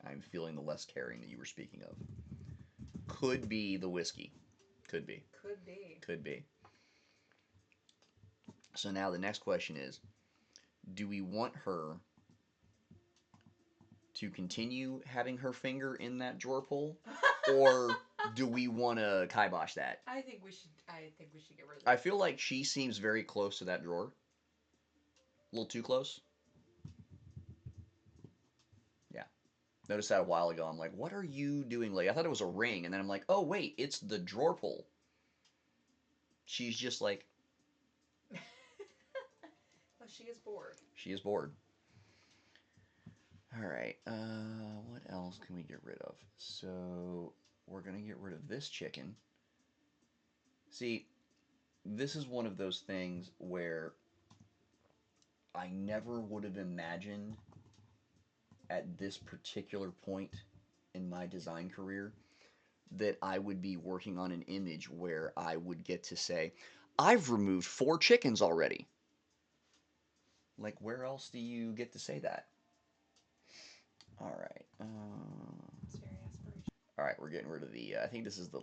I'm feeling the less caring that you were speaking of. Could be the whiskey. Could be. Could be. Could be. So now the next question is, do we want her to continue having her finger in that drawer pull? Or do we want to kibosh that? I think we should get rid of it. I feel like she seems very close to that drawer. A little too close. Yeah. Noticed that a while ago. I'm like, what are you doing, lady? I thought it was a ring, and then I'm like, oh wait, it's the drawer pull. She's just like... Well, she is bored. She is bored. Alright, what else can we get rid of? So, we're going to get rid of this chicken. See, this is one of those things where I never would have imagined at this particular point in my design career that I would be working on an image where I would get to say, I've removed 4 chickens already. Like, where else do you get to say that? Alright. It's very aspirational. Alright, we're getting rid of the... I think this is the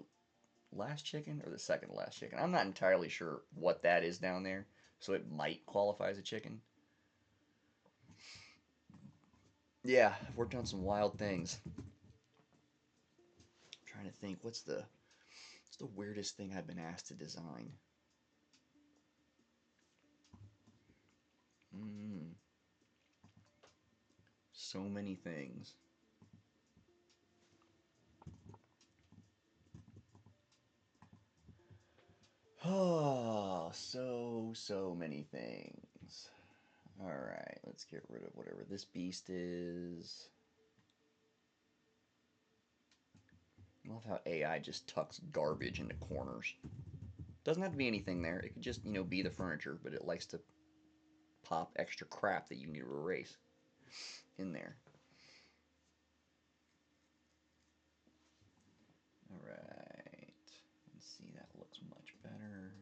last chicken or the second to last chicken. I'm not entirely sure what that is down there, so it might qualify as a chicken. Yeah, I've worked on some wild things. I'm trying to think, what's the weirdest thing I've been asked to design? So many things. Oh, so many things. Alright, let's get rid of whatever this beast is. I love how AI just tucks garbage into corners. Doesn't have to be anything there. It could just, be the furniture, but it likes to pop extra crap that you need to erase in there. Alright. Let's see, that looks much better.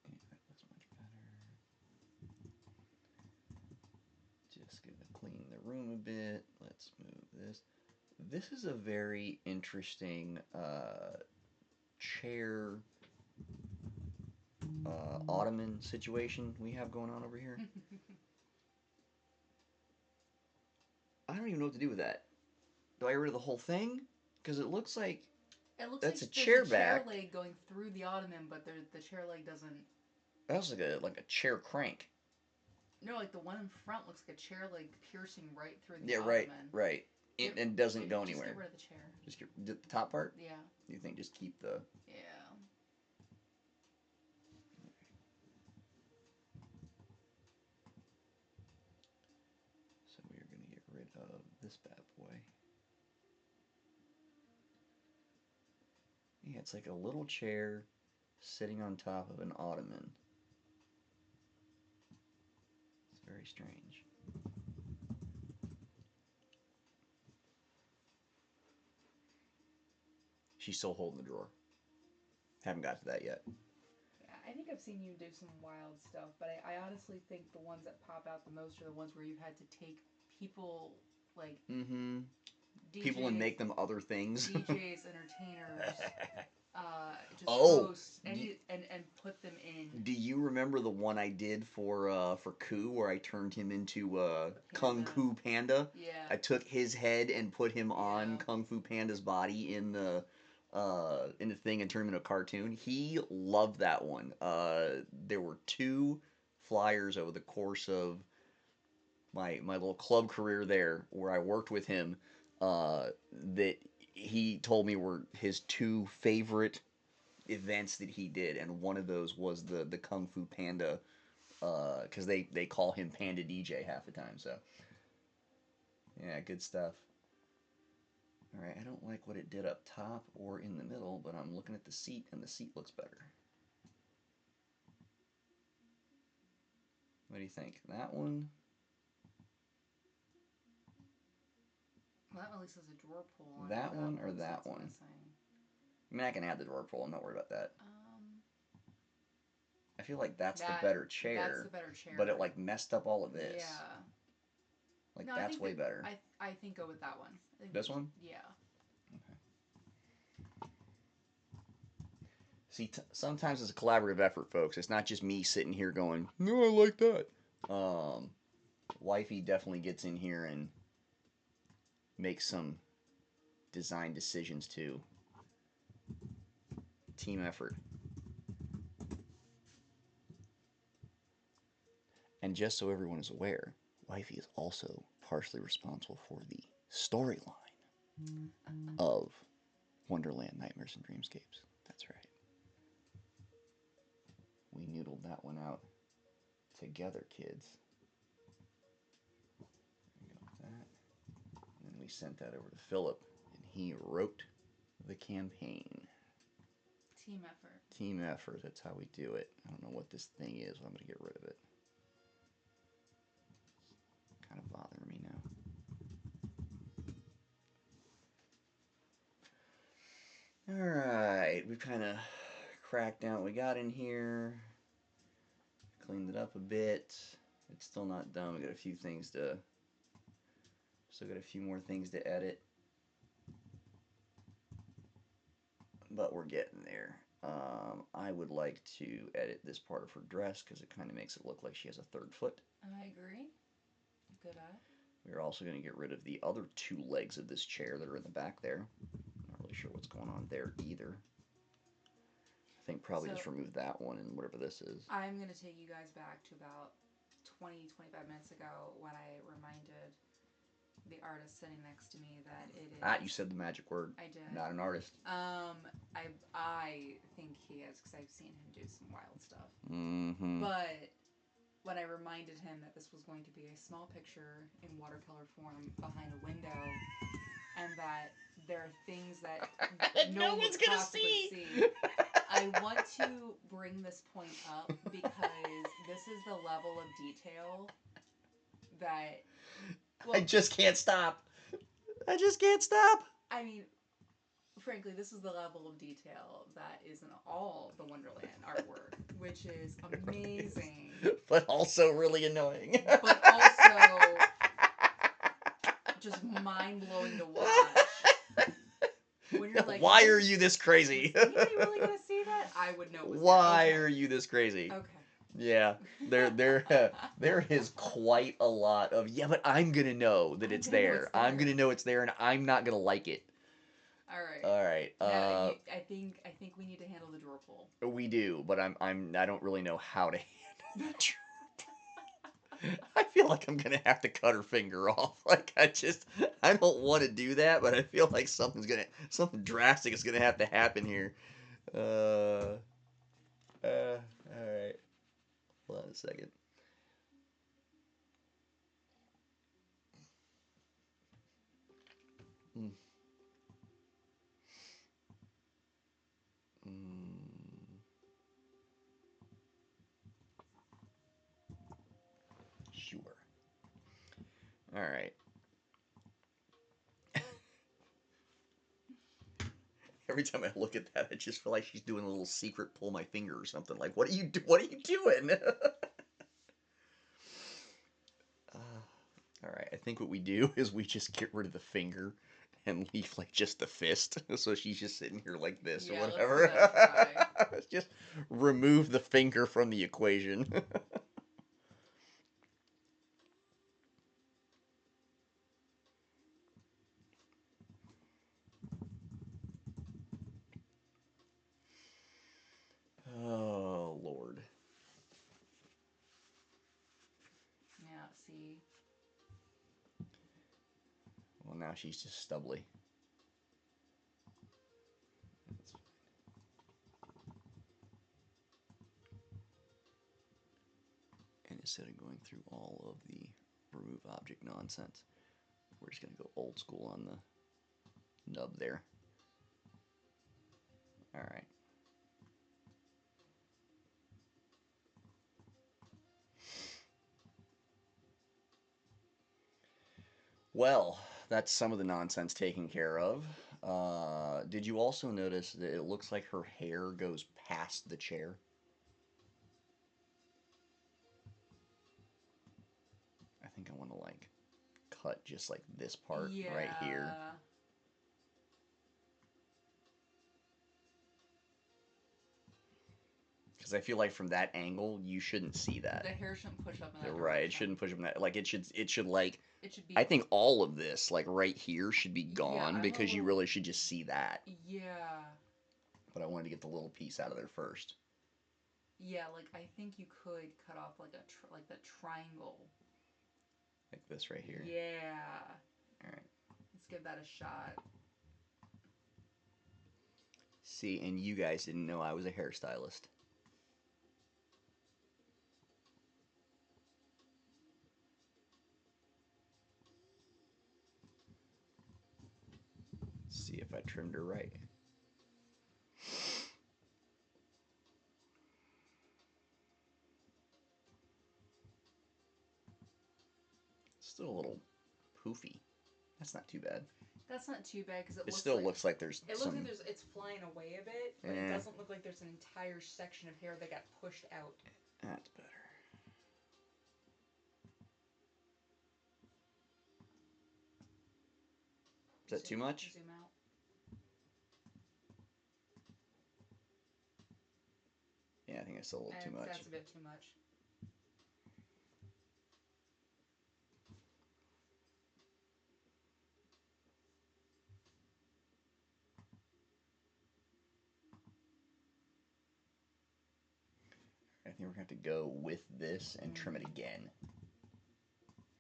Yeah, that looks much better. Just gonna clean the room a bit. Let's move this. This is a very interesting chair ottoman situation we have going on over here. I don't even know what to do with that. Do I get rid of the whole thing? Because it looks like that's like a chair there's back. A chair leg going through the ottoman, but the chair leg doesn't. That looks like a chair crank. No, like the one in front looks like a chair leg piercing right through the Yeah, ottoman. right. and doesn't go Just anywhere. get rid of the chair. Just the top part? Yeah. You think just keep the... Yeah. So we're going to get rid of this bad boy. Yeah, it's like a little chair sitting on top of an ottoman. It's very strange. She's still holding the drawer. Haven't got to that yet. Yeah, I think I've seen you do some wild stuff, but I honestly think the ones that pop out the most are the ones where you've had to take people like DJs, people and make them other things. DJs, entertainers, just Oh, hosts, and put them in. Do you remember the one I did for Ku, where I turned him into Kung Fu Panda? Yeah. I took his head and put him on Kung Fu Panda's body in the thing and turned him into a cartoon. He loved that one. There were 2 flyers over the course of my little club career there, where I worked with him, that he told me were his 2 favorite events that he did, and one of those was the Kung Fu Panda, because they call him Panda DJ half the time. So yeah, good stuff. All right, I don't like what it did up top or in the middle, but I'm looking at the seat, and the seat looks better. What do you think? That one? Well, that at least has a drawer pull on That it. one or one's that that's one? missing. I mean, I can add the drawer pull. I'm not worried about that. I feel like that's the better chair. That's the better chair. But it like messed up all of this. Yeah. Like No, that's way better. I think go with that one. This one? Yeah. Okay. See, sometimes it's a collaborative effort, folks. It's not just me sitting here going, "No, I like that." Wifey definitely gets in here and makes some design decisions too. Team effort. And just so everyone is aware, Wifey is also partially responsible for the storyline of Wonderland, Nightmares, and Dreamscapes. That's right. We noodled that one out together, kids. There we go with that. And then we sent that over to Philip, and he wrote the campaign. Team effort. Team effort, that's how we do it. I don't know what this thing is, but I'm going to get rid of it. It's kind of bothering me now. Alright, we've kind of cracked down what we got in here. Cleaned it up a bit. It's still not done. We got a few things to... Still got a few more things to edit. But we're getting there. I would like to edit this part of her dress because it kind of makes it look like she has a 3rd foot. I agree. Good eye. We're also going to get rid of the other 2 legs of this chair that are in the back there. Not really sure what's going on there either. I think probably just remove that one and whatever this is. I'm going to take you guys back to about 20-25 minutes ago when I reminded the artist sitting next to me that it is... You said the magic word. I did. Not an artist. I think he is, because I've seen him do some wild stuff. Mm-hmm. But when I reminded him that this was going to be a small picture in watercolor form behind a window, and that there are things that no one's going to see, I want to bring this point up because this is the level of detail that... Well, I just can't stop. I just can't stop. I mean, frankly, this is the level of detail that is in all the Wonderland artwork, which is amazing. But also really annoying. But also just mind-blowing to watch. When you're like, why are you this crazy? Is anybody really going to see that? I would know it was Why there. Okay. are you this crazy? Okay. Yeah, there is quite a lot of, yeah, but I'm going to know that it's there. I'm going to know it's there, and I'm not going to like it. All right. Now, I think we need to handle the drawer pull. We do, but I don't really know how to handle the drawer pull. I feel like I'm gonna have to cut her finger off. Like I don't want to do that, but I feel like something drastic is gonna have to happen here. All right. Hold on a second. Mm. Mm. Sure. All right. Every time I look at that, I just feel like she's doing a little secret pull my finger or something. Like, what are you do? What are you doing? All right. I think what we do is we just get rid of the finger and leave like just the fist. So she's just sitting here like this or Yeah, let's whatever. give that a try. Let's just remove the finger from the equation. Oh Lord. Yeah, see. Well, now she's just stubbly. That's fine. And instead of going through all of the remove object nonsense, we're just going to go old school on the nub there. All right. Well, that's some of the nonsense taken care of. Did you also notice that it looks like her hair goes past the chair? I think I want to like cut just like this part right here. Yeah. Because I feel like from that angle, you shouldn't see that. The hair shouldn't push up in that Right, direction. it shouldn't push up that. Like it should like. It should be. I think all of this, like right here, should be gone I'm a because you little- really should just see that. Yeah. But I wanted to get the little piece out of there first. Yeah, like I think you could cut off like like the triangle. Like this right here. Yeah. All right. Let's give that a shot. See, and you guys didn't know I was a hairstylist. See if I trimmed her right. Still a little poofy. That's not too bad. That's not too bad because It still looks like there's it some. looks like it's flying away a bit, but it doesn't look like there's an entire section of hair that got pushed out. That's better. Is that too much? Zoom out. Yeah, I think it's still a little too much. That's a bit too much. I think we're gonna have to go with this and trim it again.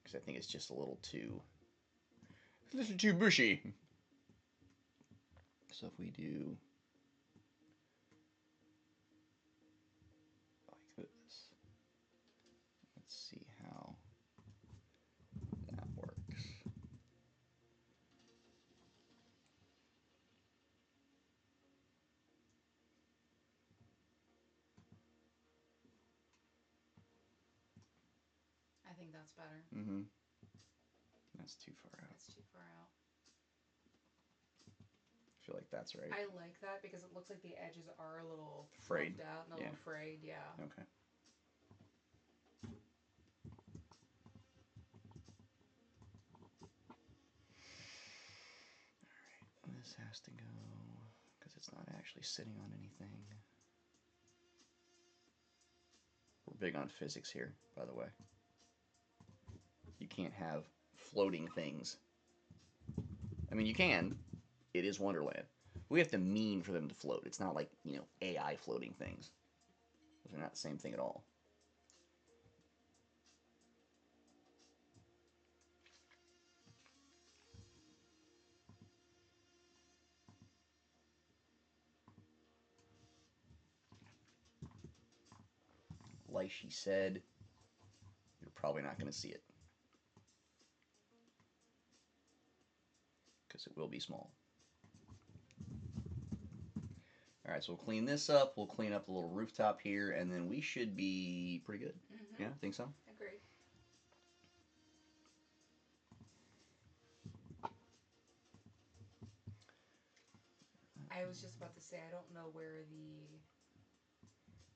Because I think it's just a little too bushy. So if we do like this, let's see how that works. I think that's better. Mm-hmm. That's too far out. That's too far out. I feel like that's right. I like that because it looks like the edges are a little Frayed out and a little frayed. Yeah. Okay. Alright, this has to go because it's not actually sitting on anything. We're big on physics here, by the way. You can't have floating things. I mean, you can. It is Wonderland. We have to mean for them to float. It's not like, AI floating things. Those are not the same thing at all. like she said, you're probably not going to see it. Because it will be small. Alright, so we'll clean this up. We'll clean up the little rooftop here, and then we should be pretty good. Mm-hmm. Yeah, think so? Agreed. I was just about to say, I don't know where the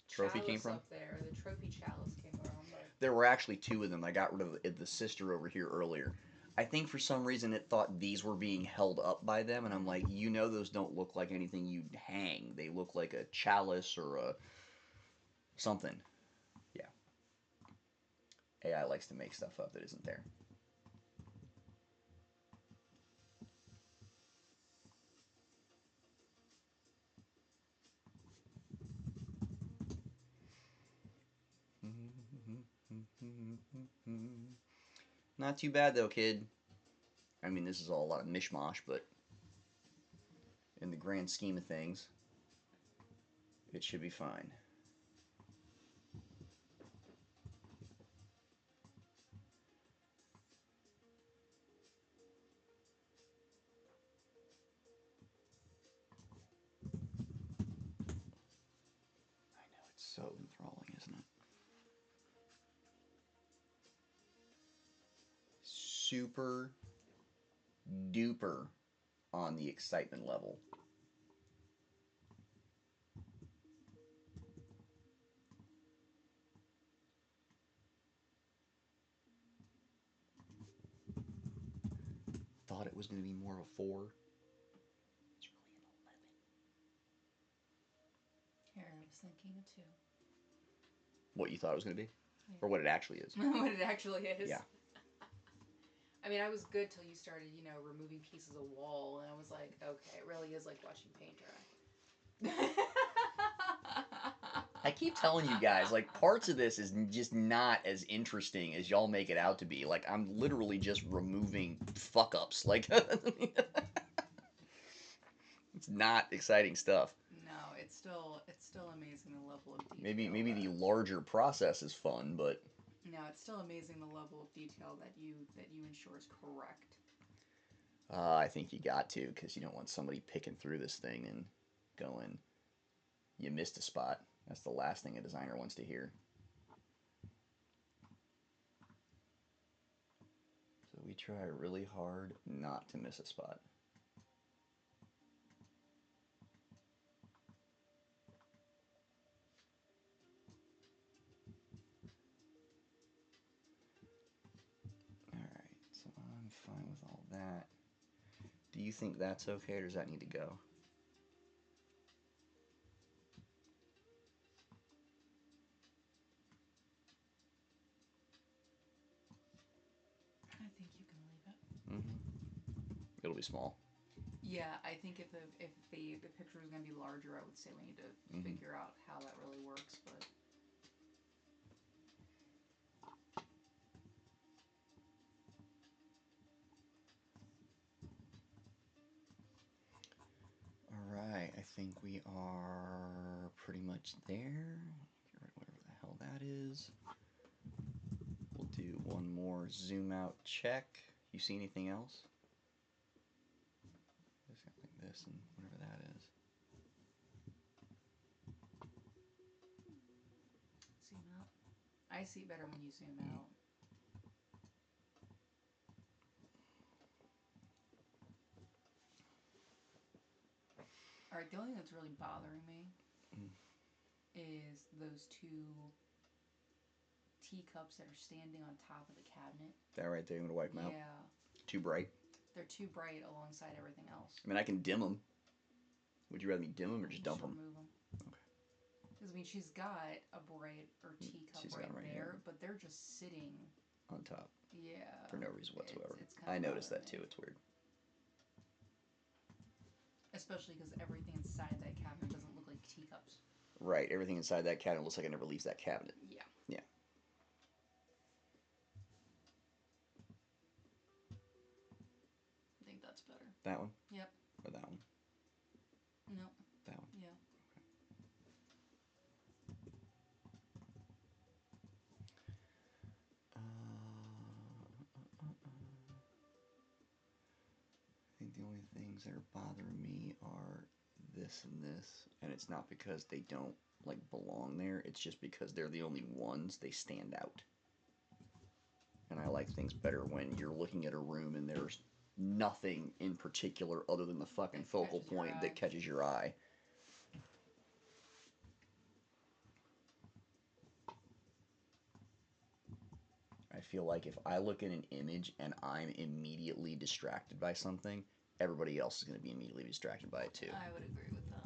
Trophy chalice came from? up there, the trophy chalice came from. But There were actually two of them. I got rid of the sister over here earlier. I think for some reason it thought these were being held up by them, and I'm like, you know, those don't look like anything you'd hang. They look like a chalice or a something. Yeah. AI likes to make stuff up that isn't there. Not too bad though, kid. I mean, this is all a lot of mishmash, but in the grand scheme of things, it should be fine. I know, it's so enthralling, isn't it? Super duper on the excitement level. Thought it was going to be more of a 4. It's really an 11. here, I was thinking a 2. What you thought it was going to be? Yeah. Or what it actually is? What it actually is. Yeah. I mean, I was good till you started, removing pieces of wall, and I was like, okay, it really is like watching paint dry. I keep telling you guys, like, parts of this is just not as interesting as y'all make it out to be. Like, I'm literally just removing fuck-ups. Like, it's not exciting stuff. No, it's still amazing the level of detail. Maybe the larger process is fun, but no, it's still amazing the level of detail that you ensure is correct. I think you got to, because you don't want somebody picking through this thing and going, you missed a spot. That's the last thing a designer wants to hear. So we try really hard not to miss a spot. Alright, so I'm fine with all that. Do you think that's okay, or does that need to go? I think you can leave it. It'll be small. Yeah, I think if the picture was going to be larger, I would say we need to figure out how that really works, but... Alright, I think we are pretty much there. Get rid of whatever the hell that is. We'll do one more zoom out check. You see anything else? Just got like this and whatever that is. Zoom out. I see it better when you zoom out. Alright, the only thing that's really bothering me is those 2 teacups that are standing on top of the cabinet. That right there, you want to wipe them out? Yeah. Too bright? They're too bright alongside everything else. I mean, I can dim them. Would you rather me dim them or just dump them? Remove them. Okay. Because, I mean, she's got a bright or teacup right there, but they're just sitting on top. Yeah. For no reason whatsoever. It's I noticed that too. It's weird. Especially because everything inside that cabinet doesn't look like teacups. Right. Everything inside that cabinet looks like it never leaves that cabinet. Yeah. Yeah. I think that's better. That one? Yep. Or that one? No. That one? Yeah. things that are bothering me are this and this, and it's not because they don't like belong there. It's just because they're the only ones. They stand out. And I like things better when you're looking at a room and there's nothing in particular other than the fucking focal point that catches your eye. I feel like if I look at an image and I'm immediately distracted by something, everybody else is going to be immediately distracted by it too. I would agree with that.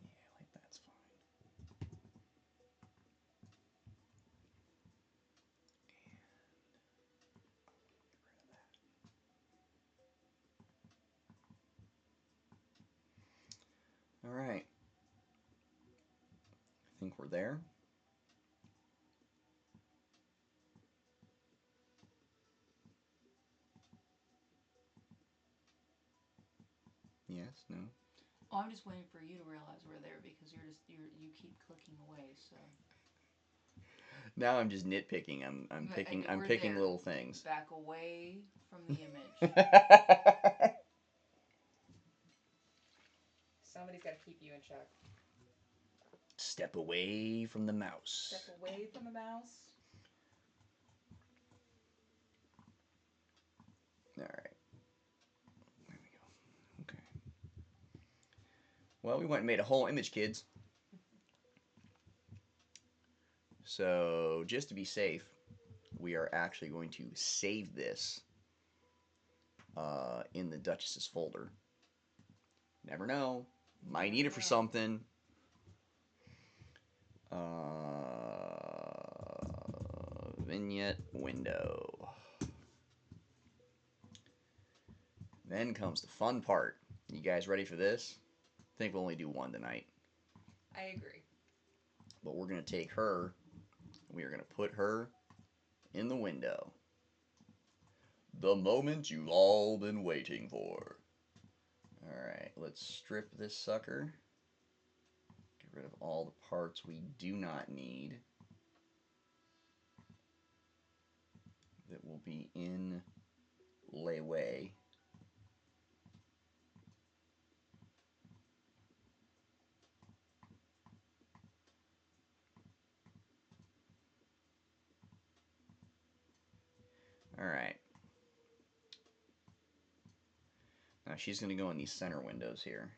Yeah, like that's fine. All right. I think we're there. Yes, no. Oh, I'm just waiting for you to realize we're there because you keep clicking away. So Now I'm just nitpicking. I'm picking there. little things. Back away from the image. Somebody's got to keep you in check. Step away from the mouse. Step away from the mouse. All right. There we go. Okay. Well, we went and made a whole image, kids. So, just to be safe, we are actually going to save this in the Duchess's folder. Never know. Might need it for something. Vignette window. Then comes the fun part. You guys ready for this? I think we'll only do one tonight. I agree. But we're going to take her, we are going to put her in the window. The moment you've all been waiting for. Alright, let's strip this sucker. Get rid of all the parts we do not need. That will be in layaway. Alright. Now she's going to go in these center windows here.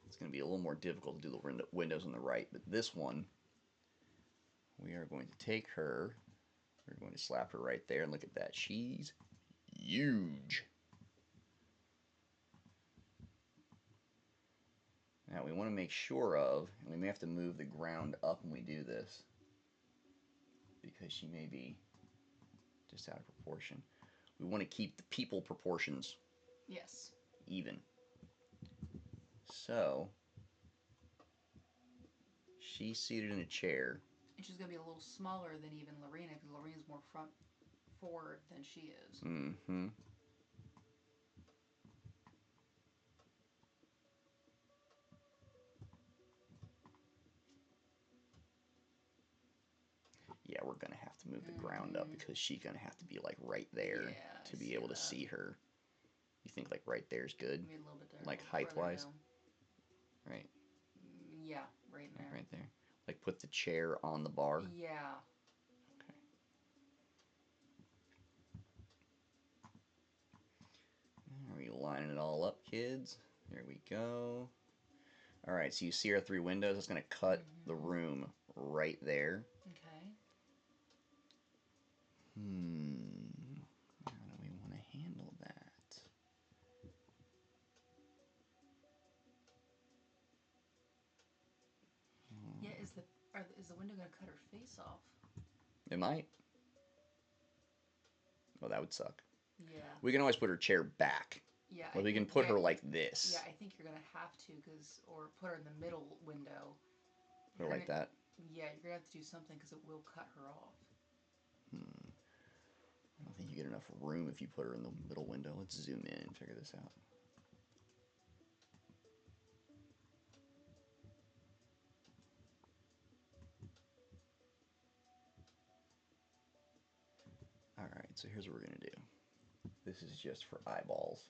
It's going to be a little more difficult to do the windows on the right, but this one, we are going to take her, we're going to slap her right there, and look at that. She's huge. Now we want to make sure of, and we may have to move the ground up when we do this, because she may be just out of proportion. We want to keep the people proportions Yes. even. So, she's seated in a chair. And she's going to be a little smaller than even Lorena because Lorena's more front forward than she is. Mm-hmm. Yeah, we're going to have to move the ground up because she's going to have to be like right there to be able to see her. You think like right there's good? Maybe a little bit there. Like height-wise? Right? Yeah, right there. Right there. Like put the chair on the bar? Yeah. Okay. Are we lining it all up, kids? There we go. Alright, so you see our three windows? It's going to cut the room right there. Okay. How do we want to handle that? Yeah, is the window going to cut her face off? It might. Oh, that would suck. Yeah. We can always put her chair back. Yeah. Well, we can put her like this. Yeah, I think you're going to have to, or put her in the middle window. Put her like that? Yeah, you're going to have to do something because it will cut her off. I don't think you get enough room if you put her in the middle window. Let's zoom in and figure this out. So here's what we're going to do. This is just for eyeballs.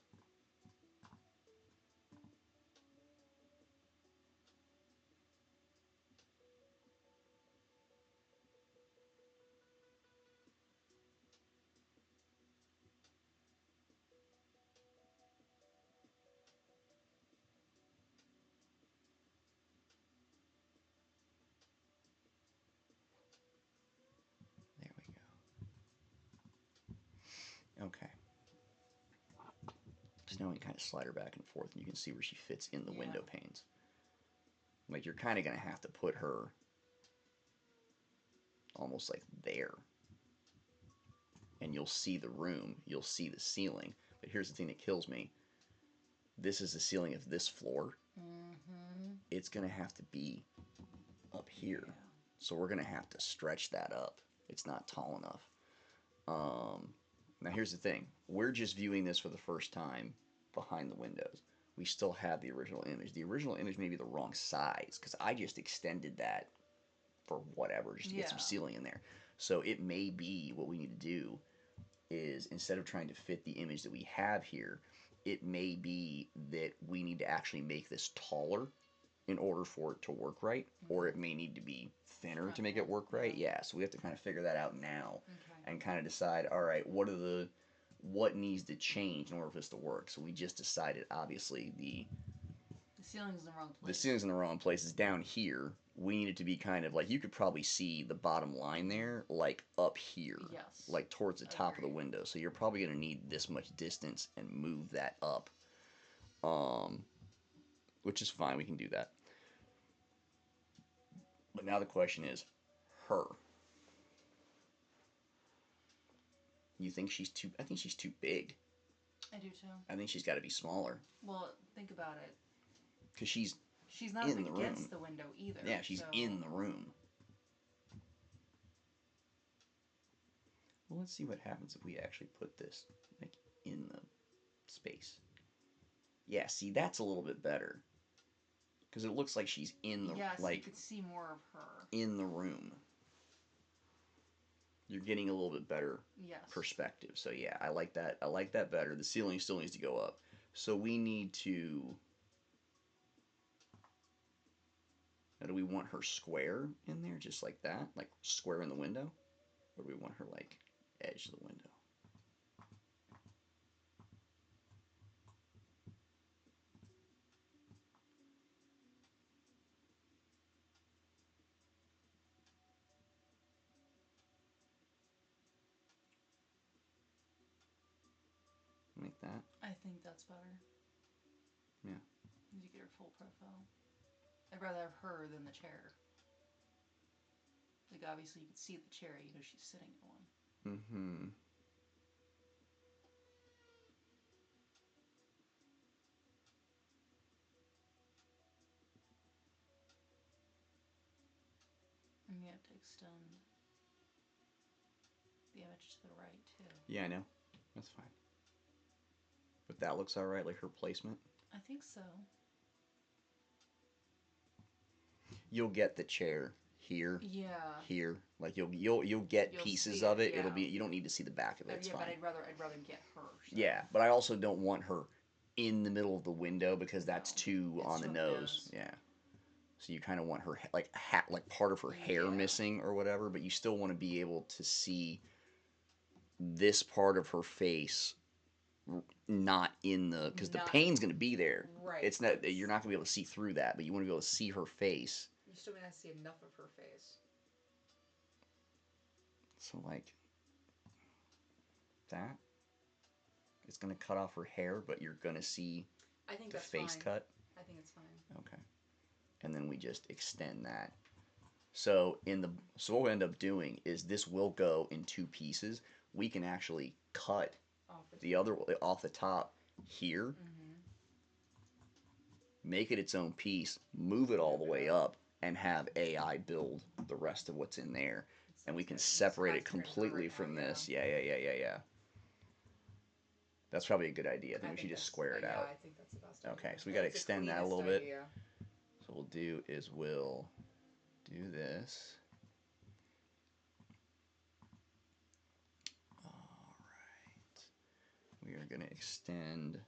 There we go. Okay. So now we kind of slide her back and forth, and you can see where she fits in the window panes. Like, you're kind of going to have to put her almost like there. And you'll see the room, you'll see the ceiling. But here's the thing that kills me. This is the ceiling of this floor. Mm-hmm. It's going to have to be up here. Yeah. So we're going to have to stretch that up. It's not tall enough. Now here's the thing. We're just viewing this for the first time behind the windows. We still have the original image. The original image may be the wrong size because I just extended that for whatever, just to get some ceiling in there. So it may be what we need to do is, instead of trying to fit the image that we have here, it may be that we need to actually make this taller in order for it to work right, or it may need to be thinner to make it work right. Yeah, so we have to kind of figure that out now and kind of decide, all right, what needs to change in order for this to work. So we just decided, obviously, the ceiling's in the wrong place. The ceiling's in the wrong place. It's down here. We need it to be kind of like, you could probably see the bottom line there, like up here. Yes. Like towards the top of the window. So you're probably going to need this much distance and move that up. Which is fine. We can do that. But now the question is, her. You think she's too... I think she's too big. I do too. I think she's got to be smaller. Well, think about it. Because she's not in the against room. The window either. Yeah, she's in the room. Well, let's see what happens if we actually put this like in the space. Yeah, see, that's a little bit better. Because it looks like she's in the... Yes, like, you could see more of her. in the room. You're getting a little bit better yes. perspective. So yeah, I like that. I like that better. The ceiling still needs to go up. So we need to... Now, do we want her square in there, just like that? Like square in the window? Or do we want her like edge of the window? Like that? I think that's better. Yeah. You get her full profile. I'd rather have her than the chair. Like, obviously you can see the chair, you know she's sitting in one. Mm-hmm. And you have to extend the image to the right, too. Yeah, I know. That's fine. But that looks alright, like her placement? I think so. You'll get the chair here. Yeah. Here. Like you'll get pieces of it. Yeah. It'll be, you don't need to see the back of it. It's yeah, fine. but I'd rather get her. So. Yeah, but I also don't want her in the middle of the window because that's too It's on the too nose. Yeah. So you kind of want her like like part of her hair missing or whatever, but you still want to be able to see this part of her face not in the, because the pane's going to be there. Right. It's not, you're not going to be able to see through that, but you want to be able to see her face. You still may not see enough of her face. So like that. It's going to cut off her hair, but you're going to see the face cut. I think it's fine. Okay. And then we just extend that. So what we'll end up doing is this will go in two pieces. We can actually cut the other off the top here, make it its own piece, move it all the way up, and have AI build the rest of what's in there. And we can separate it completely from this. Yeah. That's probably a good idea. I think we should just square it out. I think that's the best idea. Okay, so we got to extend that a little bit. So what we'll do is we'll do this. All we are going to extend.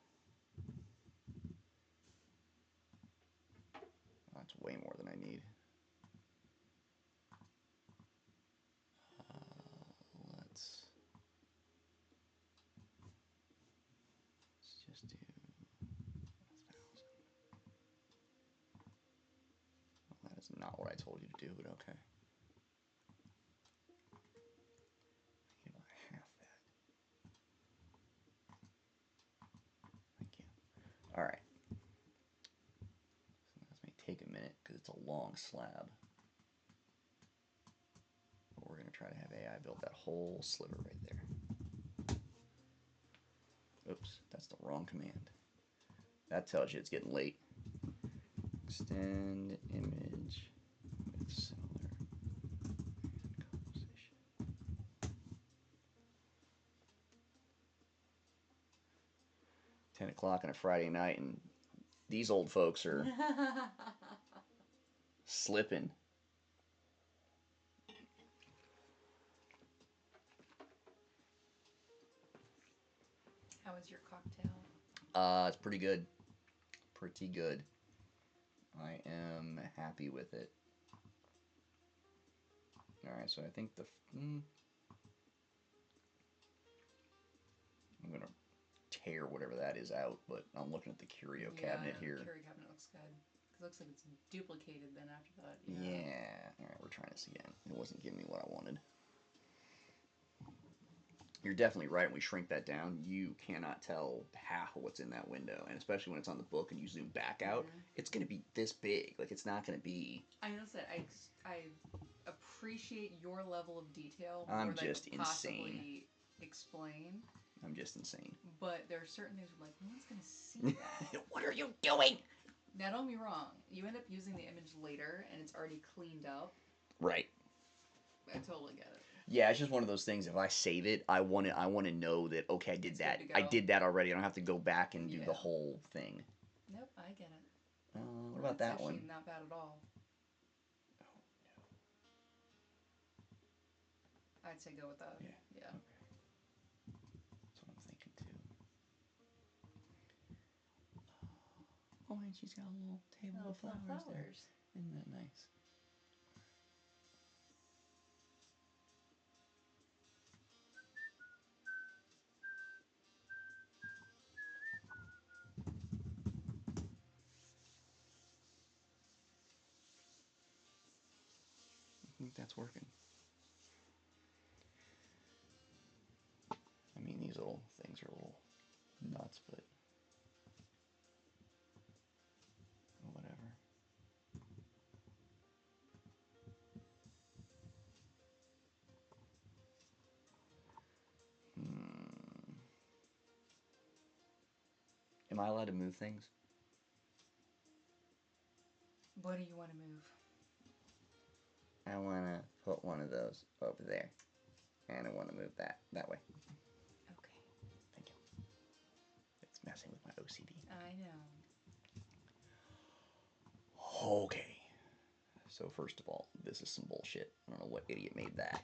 That's way more than I need. Let's just do 1,000. Well, that is not what I told you to do, but okay. Give it half that. Thank you. All right. So this may take a minute because it's a long slab. But we're going to try to have AI build that whole sliver right there. Oops, that's the wrong command. That tells you it's getting late. Extend image with similar composition. 10 o'clock on a Friday night, and these old folks are slipping. How was your cocktail? It's pretty good. Pretty good. I am happy with it. Alright, so I think I'm going to tear whatever that is out, but I'm looking at the curio cabinet here. The curio cabinet looks good. It looks like it's duplicated then after that. Yeah. Alright, we're trying this again. It wasn't giving me what I wanted. You're definitely right. When we shrink that down, you cannot tell half of what's in that window, and especially when it's on the book and you zoom back out, it's going to be this big. Like, it's not going to be. I know that I appreciate your level of detail I'm more than just I could possibly explain. I'm just insane. But there are certain things where, like, no one's going to see that. What are you doing? Now, don't be wrong. You end up using the image later, and it's already cleaned up. Right. I totally get it. Yeah, it's just one of those things. If I save it, I want to know that, okay, I did It's that. good to go. I did that already. I don't have to go back and do the whole thing. Nope, I get it. What about that one? Actually not bad at all. Oh, no. I'd say go with that. Yeah. Yeah. Okay. That's what I'm thinking too. Oh, and she's got a little table of flowers there. Isn't that nice? I think that's working. I mean, these little things are a little nuts, but whatever. Am I allowed to move things? What do you want to move? I want to put one of those over there. And I want to move that way. Okay. Thank you. It's messing with my OCD. I know. Okay. So first of all, this is some bullshit. I don't know what idiot made that.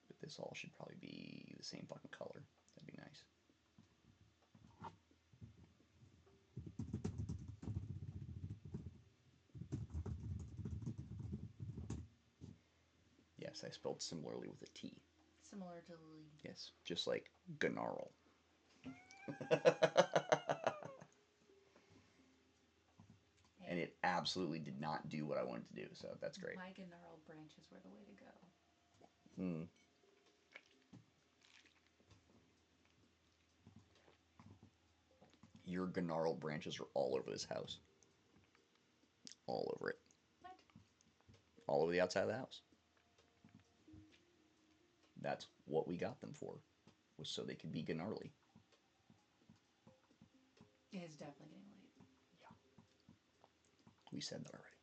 But this all should probably be the same fucking color. That'd be nice. Yes, I spelled similarly with a T. Similar to Lily. Yes, just like Gnarl. And it absolutely did not do what I wanted to do, so that's great. My gnarled branches were the way to go. Your gnarled branches are all over this house. All over it. What? All over the outside of the house. That's what we got them for, was so they could be gnarly. It is definitely getting late. Yeah. We said that already.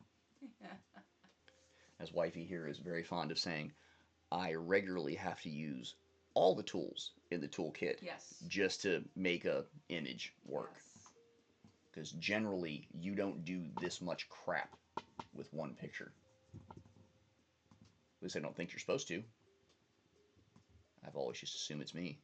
As wifey here is very fond of saying, I regularly have to use all the tools in the toolkit just to make a image work. Because generally, you don't do this much crap with one picture. At least I don't think you're supposed to. I've always just assumed it's me.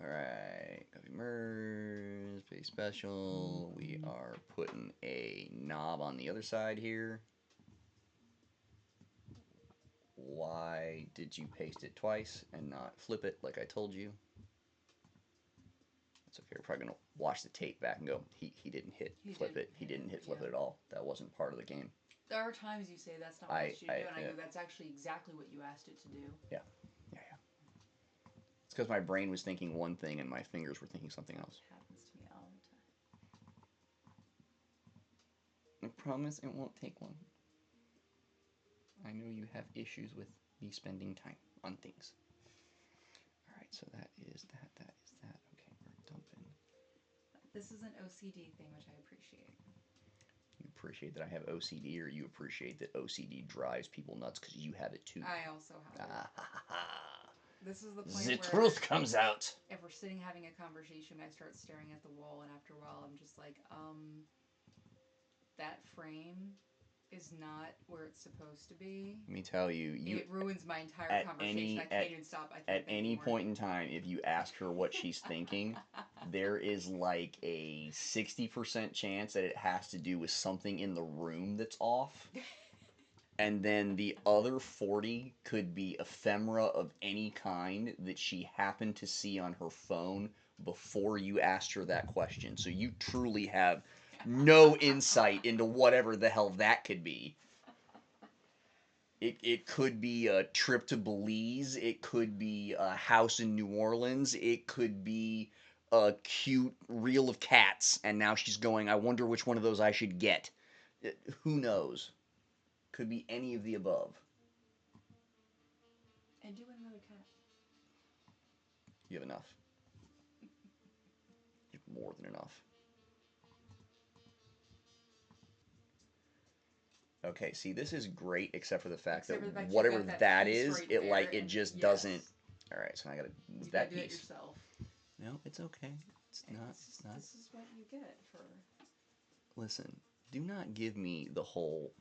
Alright, copy merge, pay special. We are putting a knob on the other side here. Why did you paste it twice and not flip it like I told you? That's okay. We're probably going to watch the tape back and go, he didn't hit flip it. He didn't hit flip it at all. That wasn't part of the game. There are times you say that's not what you should do, and I go, that's actually exactly what you asked it to do. Yeah. It's because my brain was thinking one thing and my fingers were thinking something else. It happens to me all the time. I promise it won't take long. I know you have issues with me spending time on things. Alright, so that is that. Okay, we're dumping. This is an OCD thing, which I appreciate. You appreciate that I have OCD, or you appreciate that OCD drives people nuts because you have it too? I also have it. This is the point The where truth comes out. If we're sitting having a conversation, I start staring at the wall, and after a while, I'm just like, that frame is not where it's supposed to be. Let me tell you, It ruins my entire conversation. I can't even stop. At any point in time, if you ask her what she's thinking, there is like a 60% chance that it has to do with something in the room that's off. And then the other 40 could be ephemera of any kind that she happened to see on her phone before you asked her that question. So you truly have no insight into whatever the hell that could be. It could be a trip to Belize. It could be a house in New Orleans. It could be a cute reel of cats. And now she's going, I wonder which one of those I should get. Who knows? Could be any of the above. And do another cat. You have enough. You have more than enough. Okay, see, this is great, except for the fact that whatever that is, it just doesn't. All right, so I gotta move that piece. You gotta do it yourself. No, it's okay. It's not. This is what you get for. Listen, do not give me the whole.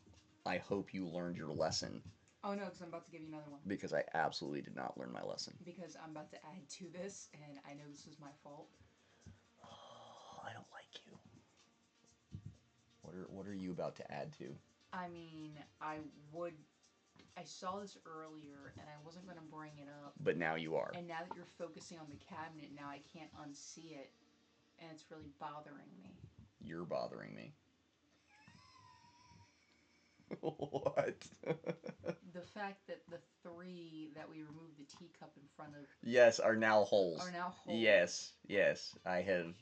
I hope you learned your lesson. Oh no, because I'm about to give you another one. Because I absolutely did not learn my lesson. Because I'm about to add to this, and I know this is my fault. Oh, I don't like you. What are you about to add to? I mean, I saw this earlier, and I wasn't going to bring it up. But now you are. And now that you're focusing on the cabinet, now I can't unsee it, and it's really bothering me. You're bothering me. What? The fact that the 3 that we removed the teacup in front of... Yes, are now holes. Yes, I have...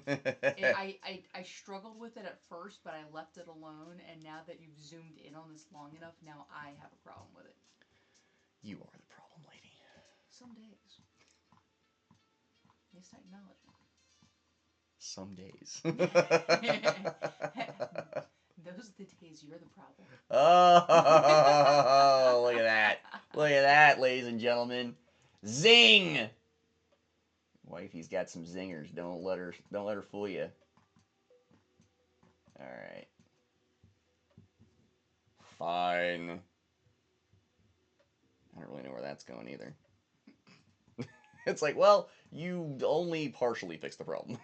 I struggled with it at first, but I left it alone, and now that you've zoomed in on this long enough, now I have a problem with it. You are the problem, lady. Some days. At least I acknowledge it. Some days. Those are the days you're the problem. Oh, look at that. Look at that, ladies and gentlemen. Zing! Wifey's got some zingers. Don't let her fool you. Alright. Fine. I don't really know where that's going either. It's like, well, you only partially fixed the problem.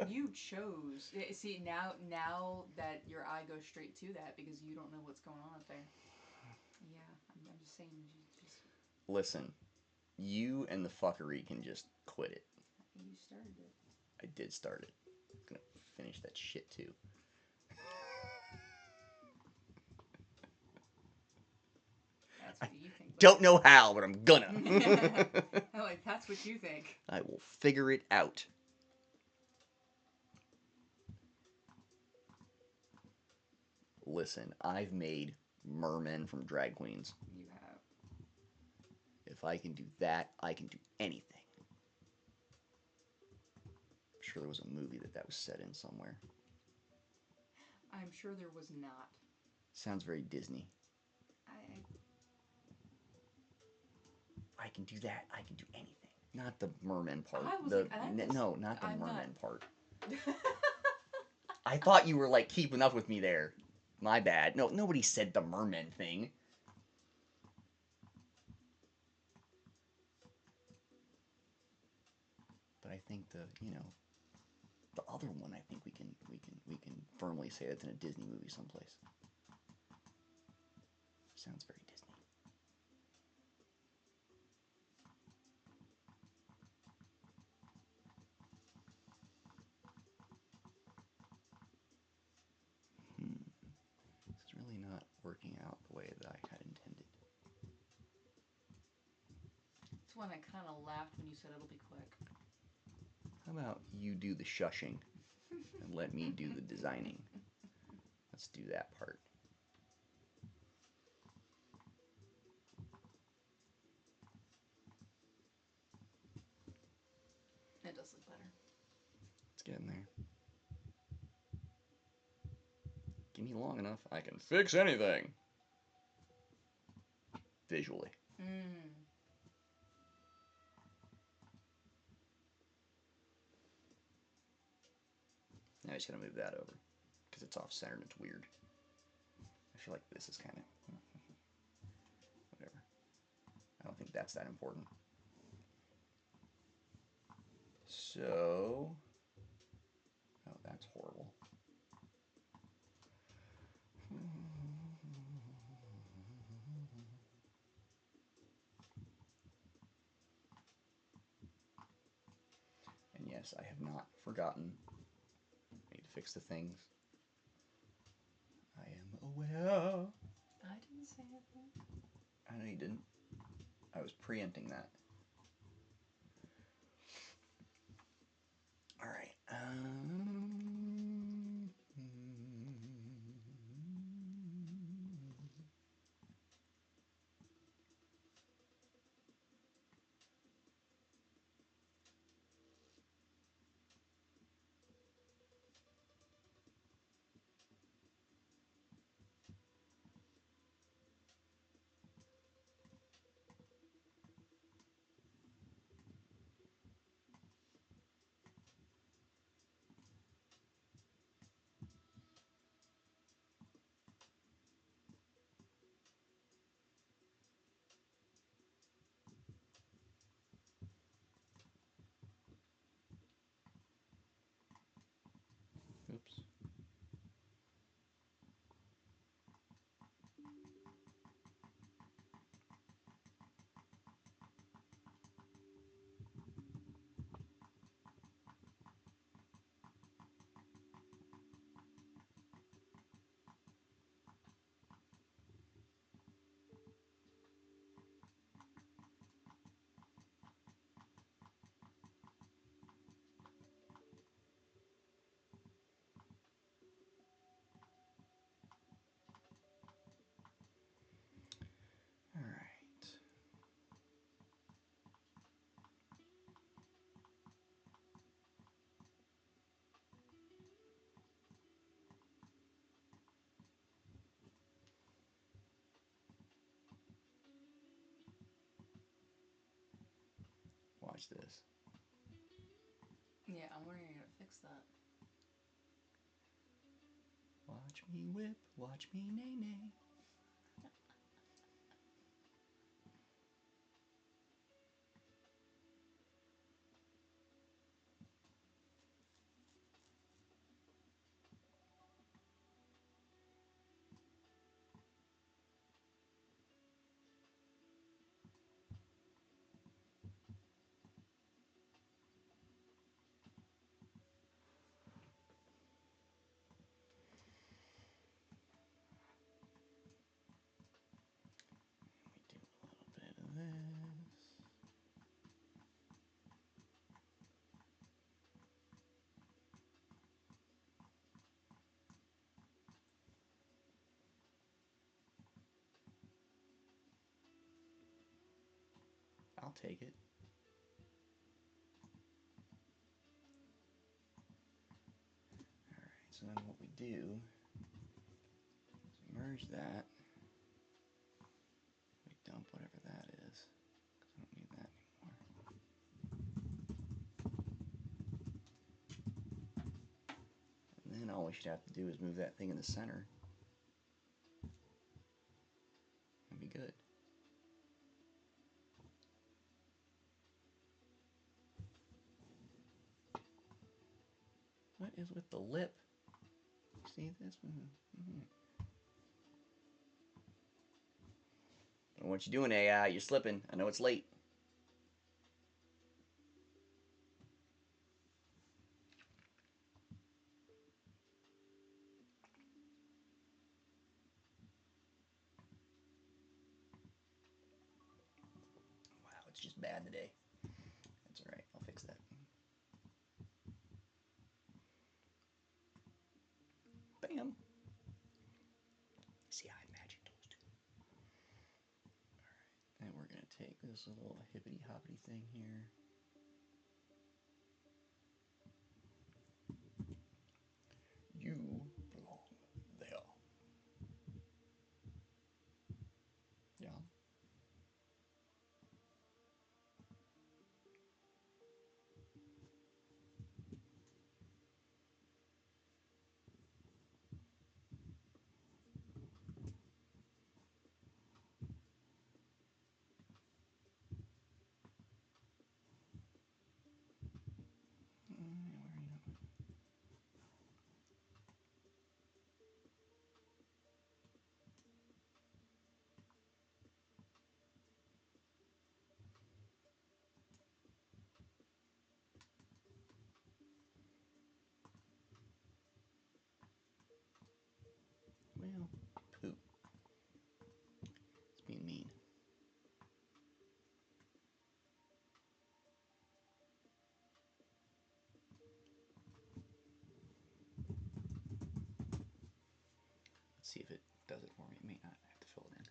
You chose. See, now that your eye goes straight to that because you don't know what's going on up there. Yeah, I'm just saying. Just... Listen, you and the fuckery can just quit it. You started it. I did start it. I'm gonna finish that shit too. That's what you think. Don't know how, but I'm gonna. I'm like, that's what you think. I will figure it out. Listen, I've made mermen from drag queens. You have. If I can do that, I can do anything. I'm sure there was a movie that was set in somewhere. I'm sure there was not. Sounds very Disney. I can do that. I can do anything. Not the merman part. No, not the merman part. I thought you were like keeping up with me there. My bad. No, nobody said the merman thing. you know, the other one, I think we can firmly say that's in a Disney movie someplace. Sounds very Disney. This is really not working out the way that I had intended. It's when I kind of laughed when you said it'll be quick. How about you do the shushing and let me do the designing? Let's do that part. It does look better. It's getting there. Give me long enough, I can fix anything. Visually. Now I just gotta move that over because it's off center and it's weird. I feel like this is kind of whatever. I don't think that's that important. So, oh, that's horrible. And yes, I have not forgotten. I need to fix the things. I am aware. I didn't say anything. I know you didn't. I was preempting that. All right. Oops. All right. Watch this. Yeah, I'm wondering how to fix that. Watch me whip, watch me nay nay. We do a little bit of this. I'll take it. All right, so then what we do is merge that. We dump whatever that is, because I don't need that anymore. And then all we should have to do is move that thing in the center. And be good. goes with the lip. See this? What you doing, AI? You're slipping. I know it's late. Wow, it's just bad today. That's all right. I'll fix that. Bam. See, I have magic tools too. All right, and we're gonna take this little hippity hoppity thing here. You belong there. Yeah. Well, poop. It's being mean. Let's see if it does it for me. It may not. I have to fill it in.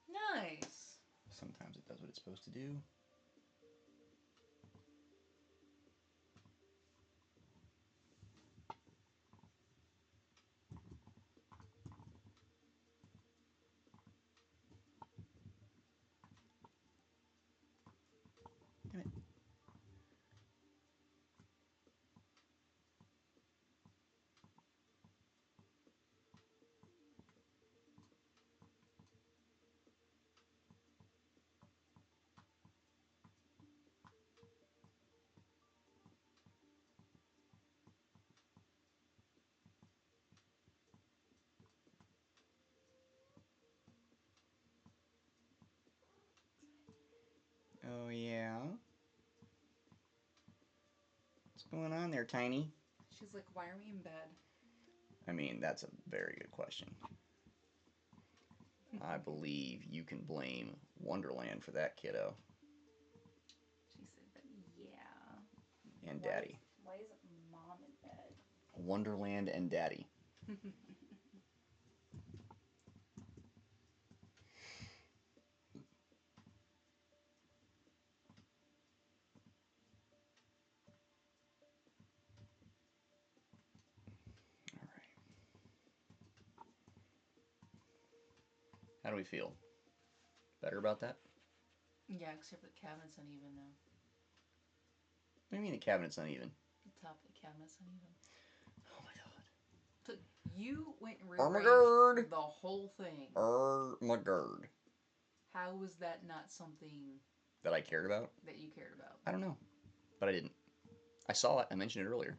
Nice. Sometimes it does what it's supposed to do. Damn it. Oh, yeah? What's going on there, Tiny? She's like, why are we in bed? I mean, that's a very good question. I believe you can blame Wonderland for that, kiddo. She said, but yeah. And Daddy. Why isn't Mom in bed? Wonderland and Daddy. All right. How do we feel? Better about that? Yeah, except the cabinet's uneven now. What do you mean the cabinet's uneven? The top of the cabinet's uneven. Oh my god. So you went and Oh my rearranged god. the whole thing. Oh my god. How was that not something That I cared about? that you cared about? I don't know. But I didn't. I saw it. I mentioned it earlier.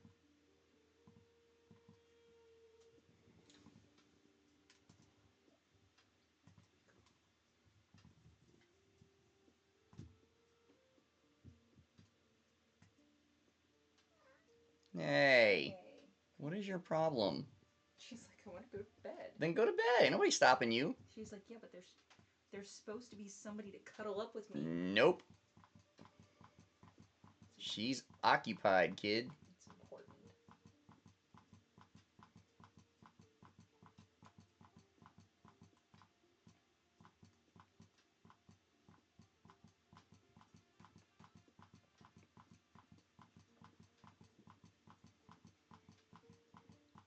Hey. What is your problem? She's like, I want to go to bed. Then go to bed. Ain't nobody stopping you. She's like, yeah, but there's supposed to be somebody to cuddle up with me. Nope. She's occupied, kid. It's important.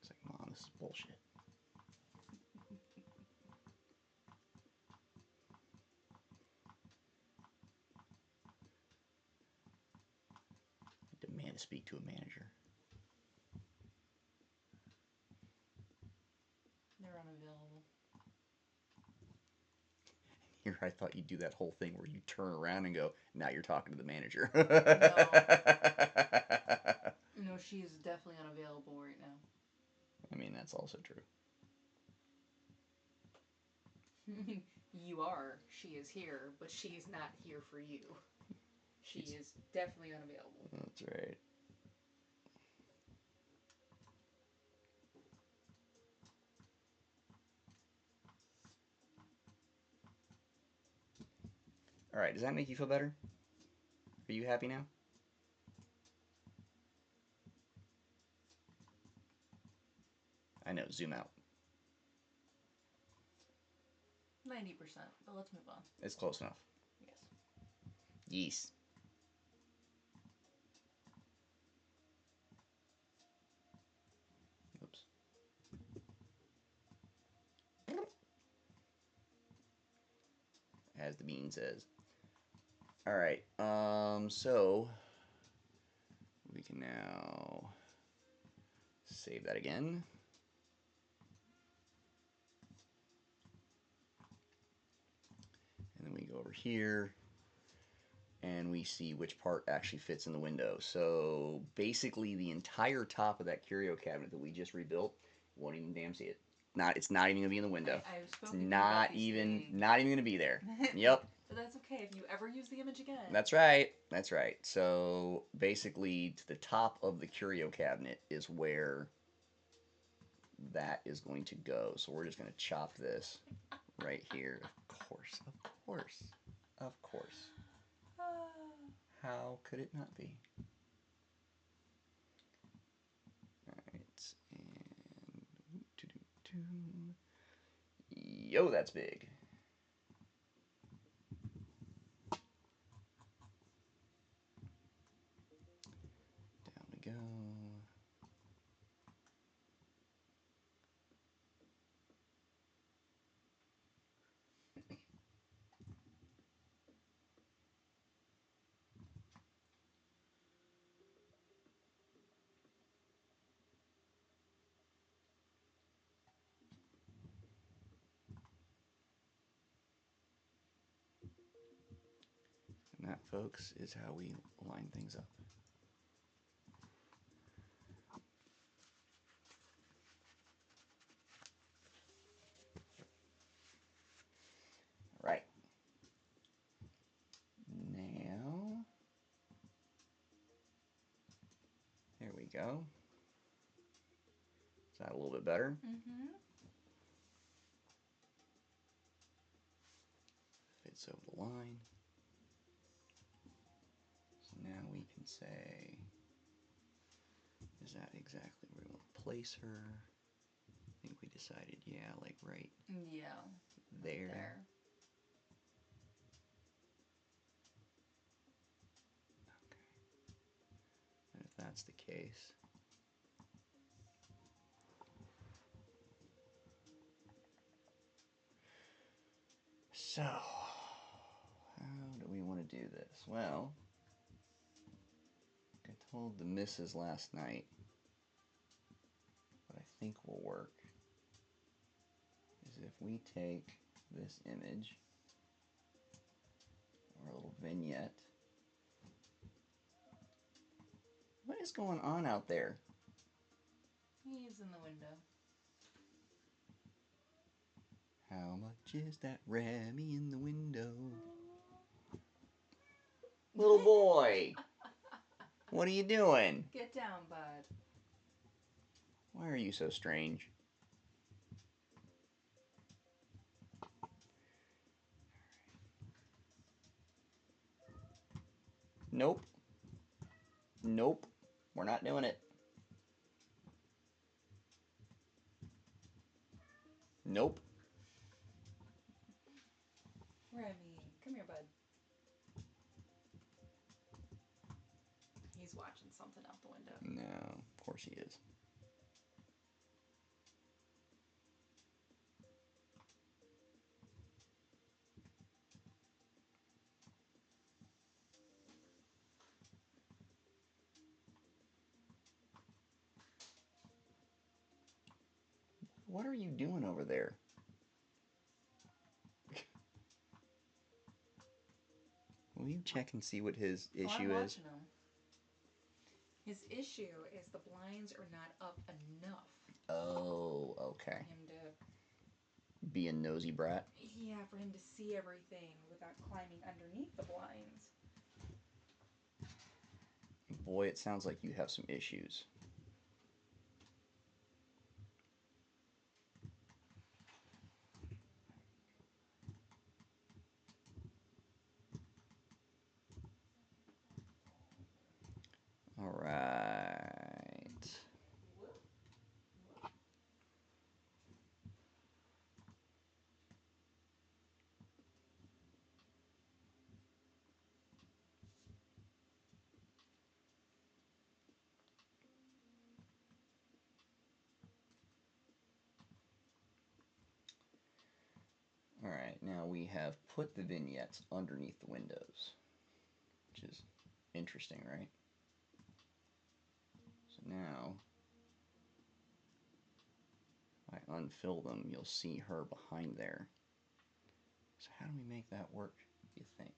It's like, Mom, this is bullshit. I demand to speak to a manager. They're unavailable. Here, I thought you'd do that whole thing where you turn around and go, now you're talking to the manager. No, she is definitely unavailable right now. I mean, that's also true. You are. She is here, but she is not here for you. She is definitely unavailable. That's right. All right, does that make you feel better? Are you happy now? I know, zoom out. 90%, but let's move on. It's close enough. Yes. Yeast. Oops. As the bean says. All right. So we can now save that again. And then we go over here and we see which part actually fits in the window. So basically the entire top of that curio cabinet that we just rebuilt, won't even damn see it. It's not even gonna be in the window. It's not even gonna be there. Yep. But that's okay if you ever use the image again. That's right. That's right. So basically to the top of the curio cabinet is where that is going to go. So we're just gonna chop this right here. Of course. Of course. Of course. How could it not be? Alright, and yo, that's big. Down we go. And that, folks, is how we line things up. Right. Now, there we go. Is that a little bit better? Mm-hmm. Fits over the line. So now we can say, is that exactly where we want to place her? I think we decided, yeah, like right there. There. Okay. And if that's the case, so how do we want to do this? Well, I told the missus last night what I think will work is if we take this image, or a little vignette. What is going on out there? He's in the window. How much is that Remy in the window? Little boy, what are you doing? Get down, bud. Why are you so strange? Nope. Nope. We're not doing it. Nope. Remy, come here, bud. He's watching something out the window. No, of course he is. What are you doing over there? Will you check and see what his I'm issue is? watching him. His issue is the blinds are not up enough. Oh, okay. For him to Be a nosy brat. Yeah, for him to see everything without climbing underneath the blinds. Boy, it sounds like you have some issues. All right. All right, now we have put the vignettes underneath the windows, which is interesting, right? So now, if I unfill them, you'll see her behind there. So how do we make that work, you think?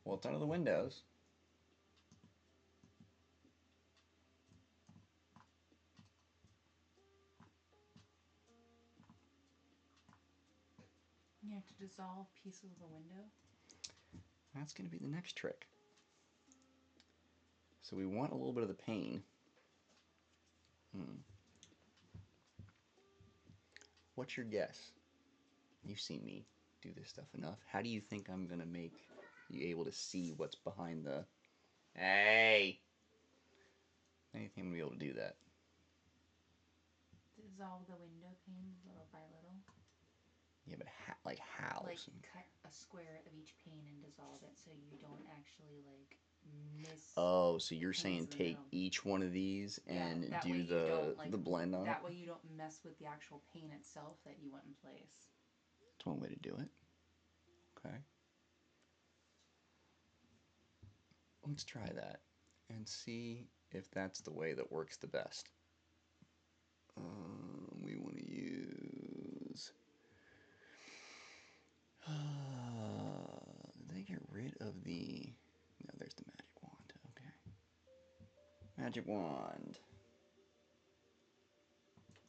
Well, it's under the windows. You have to dissolve pieces of the window. That's going to be the next trick. So we want a little bit of the pane. What's your guess? You've seen me do this stuff enough. How do you think I'm going to make you able to see what's behind the... Hey! How do you think I'm going to be able to do that? Dissolve the window panes little by little. Yeah, but like how? Like cut a square of each pane and dissolve it so you don't actually like miss. Oh, so you're panes saying in the take middle. each one of these and that way do you the don't, like, the blend on it? That way you don't mess with the actual pane itself that you want in place. That's one way to do it. Okay. Let's try that and see if that's the way that works the best. We want to use... did they get rid of the... No, there's the magic wand. Okay. Magic wand.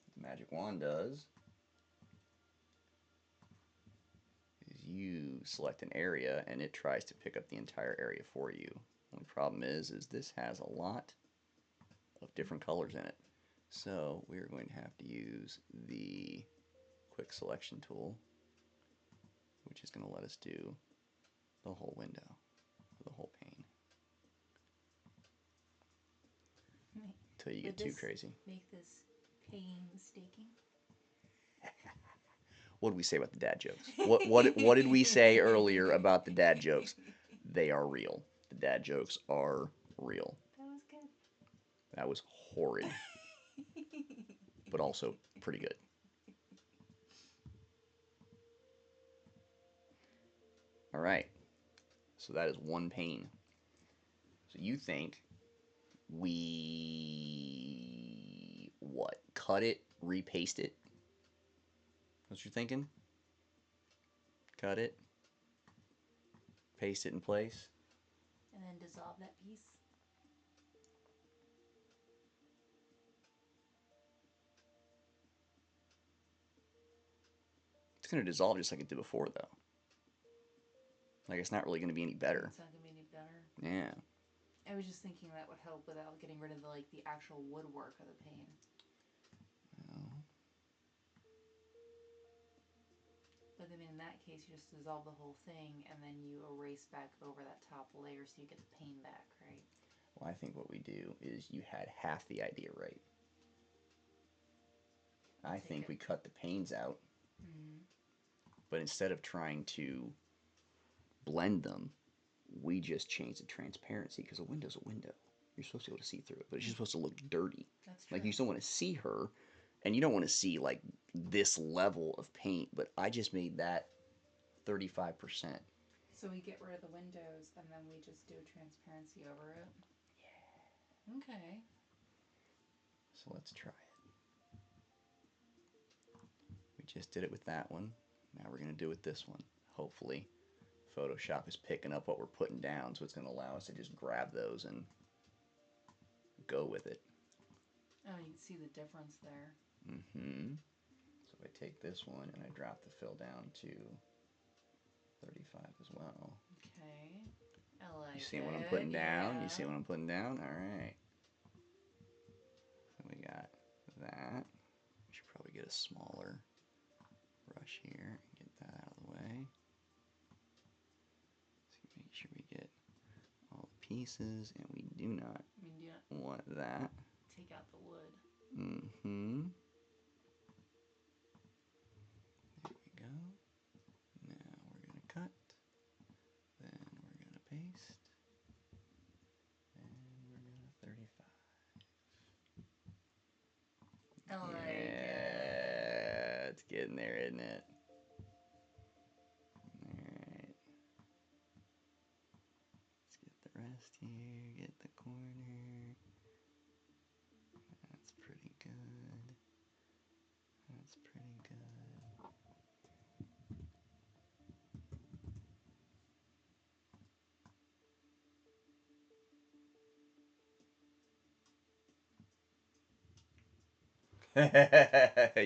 What the magic wand does is you select an area and it tries to pick up the entire area for you. Only problem is this has a lot of different colors in it. So we're going to have to use the quick selection tool, which is going to let us do the whole window, or the whole pane, until you get too crazy. Make this painstaking. What did we say about the dad jokes? What did we say earlier about the dad jokes? They are real. The dad jokes are real. That was good. That was horrid, but also pretty good. All right. So that is one pane. So you think we what? Cut it, repaste it. What you're thinking? Cut it, paste it in place. And then dissolve that piece. It's going to dissolve just like it did before, though. Like, it's not really going to be any better. It's not gonna be any better. Yeah. I was just thinking that would help without getting rid of the actual woodwork of the pane. Well, But then in that case, you just dissolve the whole thing and then you erase back over that top layer so you get the pane back, right? well, I think what we do is you had half the idea right. I think we cut the panes out, but instead of trying to blend them, We just changed the transparency because a window's a window. You're supposed to be able to see through it, but it's just supposed to look dirty. That's true. Like, you still want to see her, and you don't want to see, like, this level of paint, but I just made that 35%. So we get rid of the windows and then we just do transparency over it? Yeah. Okay. So let's try it. We just did it with that one. Now we're going to do it with this one. Hopefully, Photoshop is picking up what we're putting down, so it's going to allow us to just grab those and go with it. Oh, you can see the difference there. Mm-hmm. So if I take this one and I drop the fill down to 35 as well. Okay. I like You see what I'm putting down? You see what I'm putting down? All right. So we got that. We should probably get a smaller brush here and get that out of the way. So make sure we get all the pieces, and we do not want that. Take out the wood. Mm-hmm. There we go. Now we're going to cut. Then we're going to paste. And we're going to 35. I like Yeah, it's getting there, isn't it? Alright. Let's get the rest here, get the corner. That's pretty good. That's pretty good.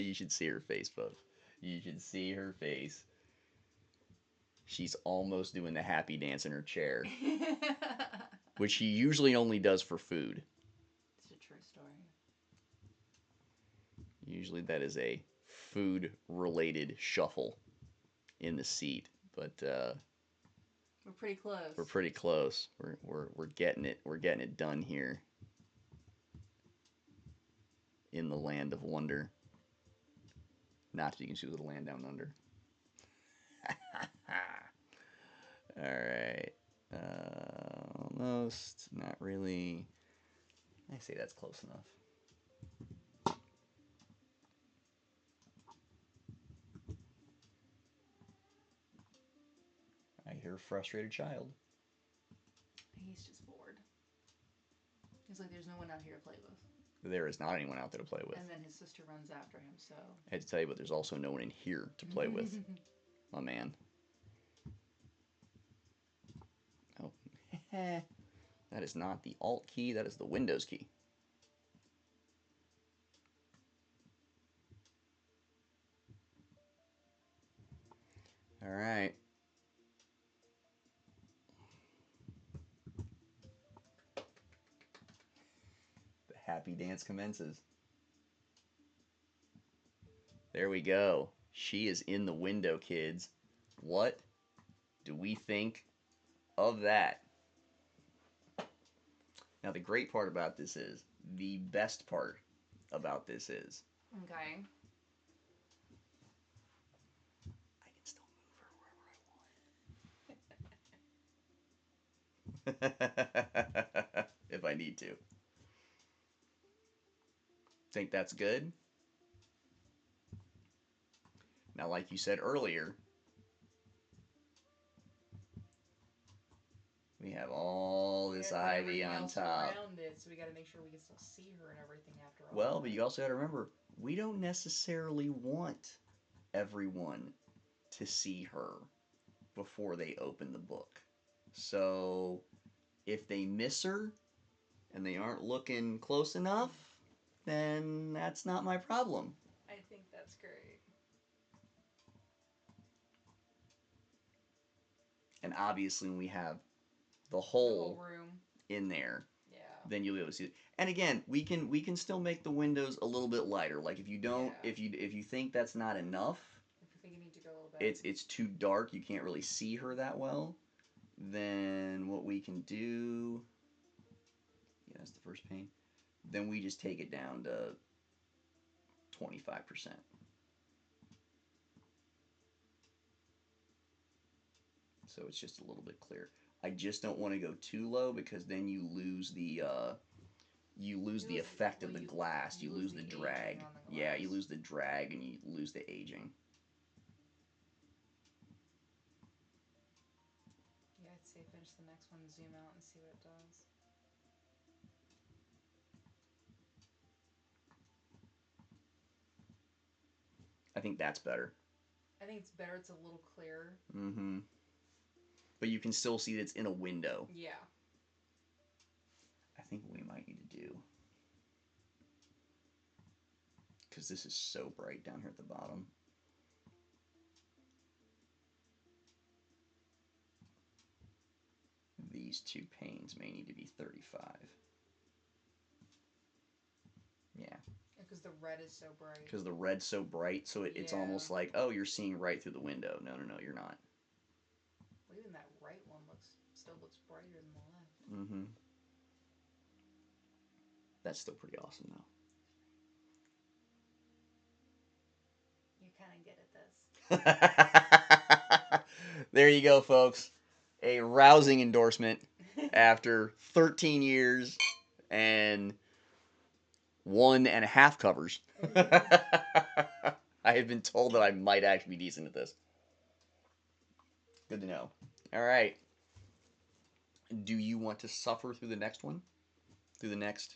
You should see her face, folks. You should see her face. She's almost doing the happy dance in her chair, which she usually only does for food. It's a true story. Usually that is a food-related shuffle in the seat, but we're pretty close. We're pretty close. We're getting it. We're getting it done here in the land of wonder. Not that you can see the land down under. All right. Almost. Not really. I say that's close enough. I hear a frustrated child. He's just bored. He's like, there's no one out here to play with. There is not anyone out there to play with. And then his sister runs after him, so... I had to tell you, but there's also no one in here to play with. My man. Oh. That is not the Alt key, that is the Windows key. All right. The happy dance commences. There we go. She is in the window, kids. What do we think of that? Now, the great part about this is, the best part about this is, Okay. I can still move her wherever I want. If I need to. Think that's good? Now, like you said earlier, we have all this ivy on top. Around it, so we got to make sure we can still see her and everything after all. Well, but you also got to remember, we don't necessarily want everyone to see her before they open the book. So if they miss her and they aren't looking close enough, then that's not my problem. I think that's great. And obviously when we have the whole room in there, yeah, then you'll be able to see it. And again, we can still make the windows a little bit lighter. Like if you don't, Yeah. if you think that's not enough, if you think you need to go a little bit, it's too dark, you can't really see her that well, then what we can do, yeah, that's the first pane, then we just take it down to 25%. So it's just a little bit clearer. I just don't want to go too low because then you lose the effect of the glass. You lose the drag. Yeah, you lose the drag and you lose the aging. Yeah, I'd say finish the next one, zoom out, and see what it does. I think that's better. I think it's better. It's a little clearer. Mm-hmm. But you can still see that it's in a window. Yeah. I think what we might need to do, because this is so bright down here at the bottom. These two panes may need to be 35. Yeah. Because the red is so bright. Because the red's so bright, so it's almost like, oh, you're seeing right through the window. No, you're not. Well, even that right one still looks brighter than the left. Mm-hmm. That's still pretty awesome, though. You're kind of good at this. There you go, folks. A rousing endorsement after 13 years and 1.5 covers. I have been told that I might actually be decent at this. Good to know. All right. Do you want to suffer through the next one? Through the next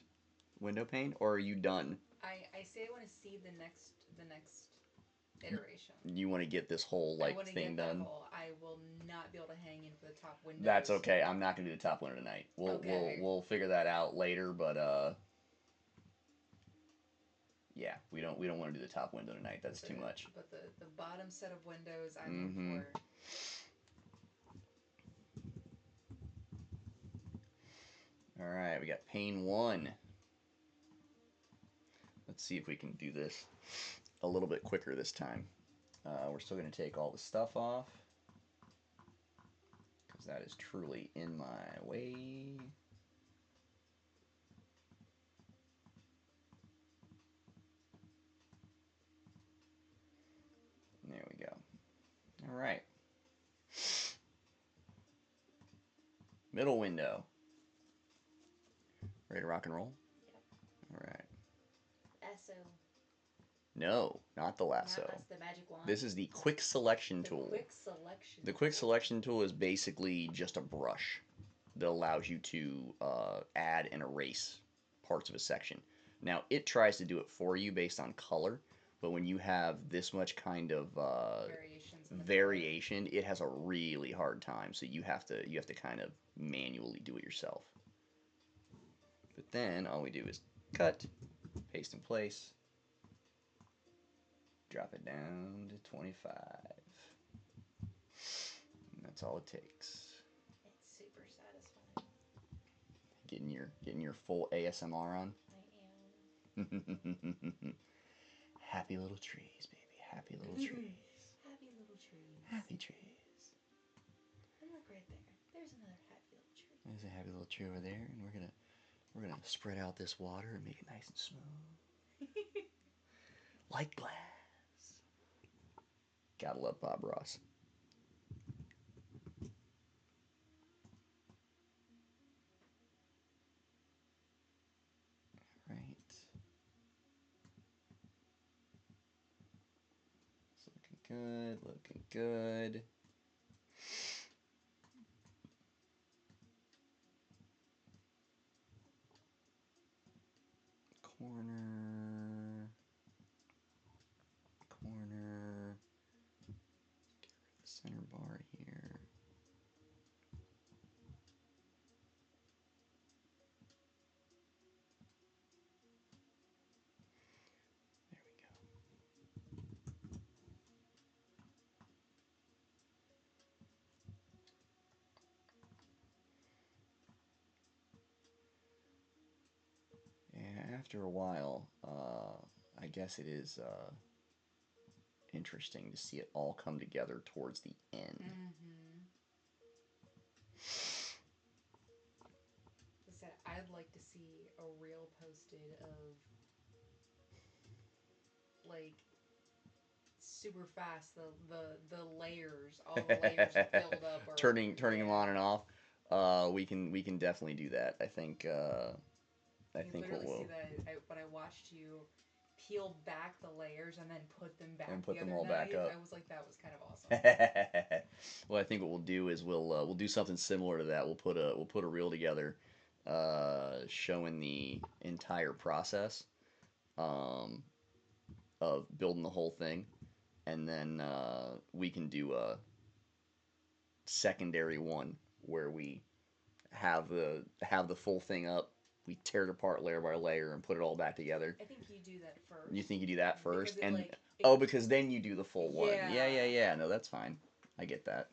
window pane? Or are you done? I say I want to see the next iteration. You want to get this whole thing done? I will not be able to hang in for the top windows. That's okay. I'm not gonna do the top window tonight. We'll figure that out later, but yeah, we don't want to do the top window tonight. That's too much. But the bottom set of windows I'm in for. All right, we got pane 1. Let's see if we can do this a little bit quicker this time. We're still going to take all the stuff off because that is truly in my way. There we go. All right. Middle window. Ready to rock and roll? Yep. All right. Lasso. No, not the lasso. That's the magic wand. This is the quick selection tool. The quick selection tool is basically just a brush that allows you to add and erase parts of a section. Now, it tries to do it for you based on color, but when you have this much kind of variation, it has a really hard time. So you have to kind of manually do it yourself. But then all we do is cut, paste in place, drop it down to 25. And that's all it takes. It's super satisfying. Getting your full ASMR on. I am. Happy little trees, baby. Happy little trees. Happy little trees. Happy trees. And look right there. There's another happy little tree. There's a happy little tree over there, and we're gonna spread out this water and make it nice and smooth. Like glass. Gotta love Bob Ross. Right. It's looking good, looking good. Corner. Corner. Get rid of the center bar here. There we go. Yeah, after a while, I guess it is interesting to see it all come together towards the end. I'd like to see a reel posted of like super fast the layers, all the layers filled up, or turning them on and off. We can definitely do that. I think I You think literally we'll see when I watched you peel back the layers and then put them back and put the them other all back night. up. I was like, that was kind of awesome. Well, I think what we'll do is we'll do something similar to that. We'll put a reel together, showing the entire process, um, of building the whole thing, and then we can do a secondary one where we have the full thing up. We tear it apart layer by layer and put it all back together. I think you do that first. You think you do that first, Because it and like oh, because then you do the full one. Yeah, Yeah. yeah, yeah. No, that's fine. I get that.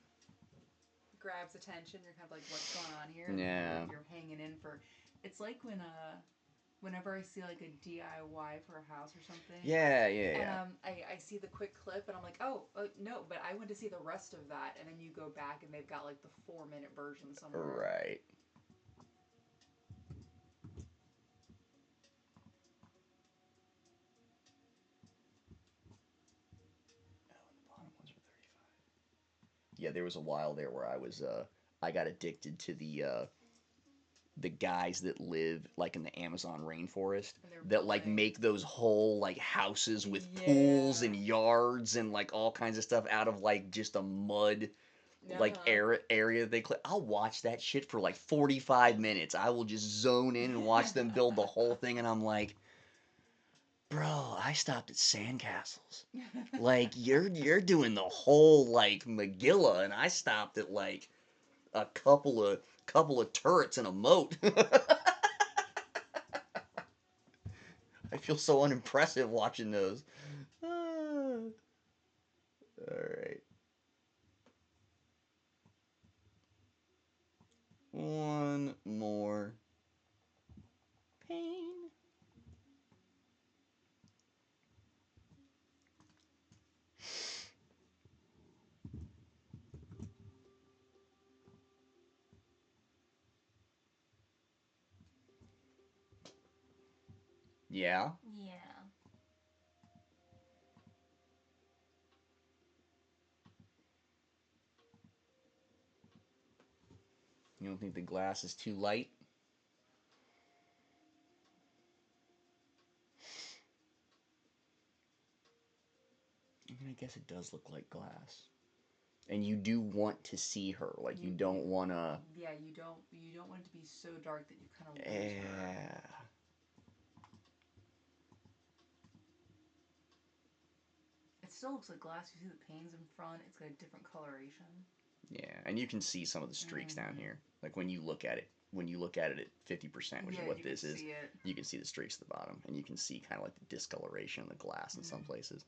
grabs attention. You're kind of like, what's going on here? Yeah. You're hanging in for. It's like whenever I see like a DIY for a house or something. Yeah, yeah, And yeah. I see the quick clip and I'm like, oh, no, but I went to see the rest of that, and then you go back and they've got like the 4-minute version somewhere. Right. Yeah, there was a while there where I got addicted to the guys that live like in the Amazon rainforest And they're that like building. make those whole like houses with Yeah. pools and yards and like all kinds of stuff out of like just a mud like area they clear. I'll watch that shit for like 45 minutes. I will just zone in and watch them build the whole thing, and I'm like, bro, I stopped at sandcastles. Like you're doing the whole like Megillah, and I stopped at like a couple of turrets and a moat. I feel so unimpressive watching those. All right. One more pain. Yeah. Yeah. You don't think the glass is too light? I mean, I guess it does look like glass. And you do want to see her, like you don't want to. Yeah, you don't want it to be so dark that you kind of lose her. Yeah. It still looks like glass. You see the panes in front. It's got a different coloration. Yeah, and you can see some of the streaks down here. Like when you look at it, at 50%, which is what this is, you can see the streaks at the bottom, and you can see kind of like the discoloration of the glass in some places.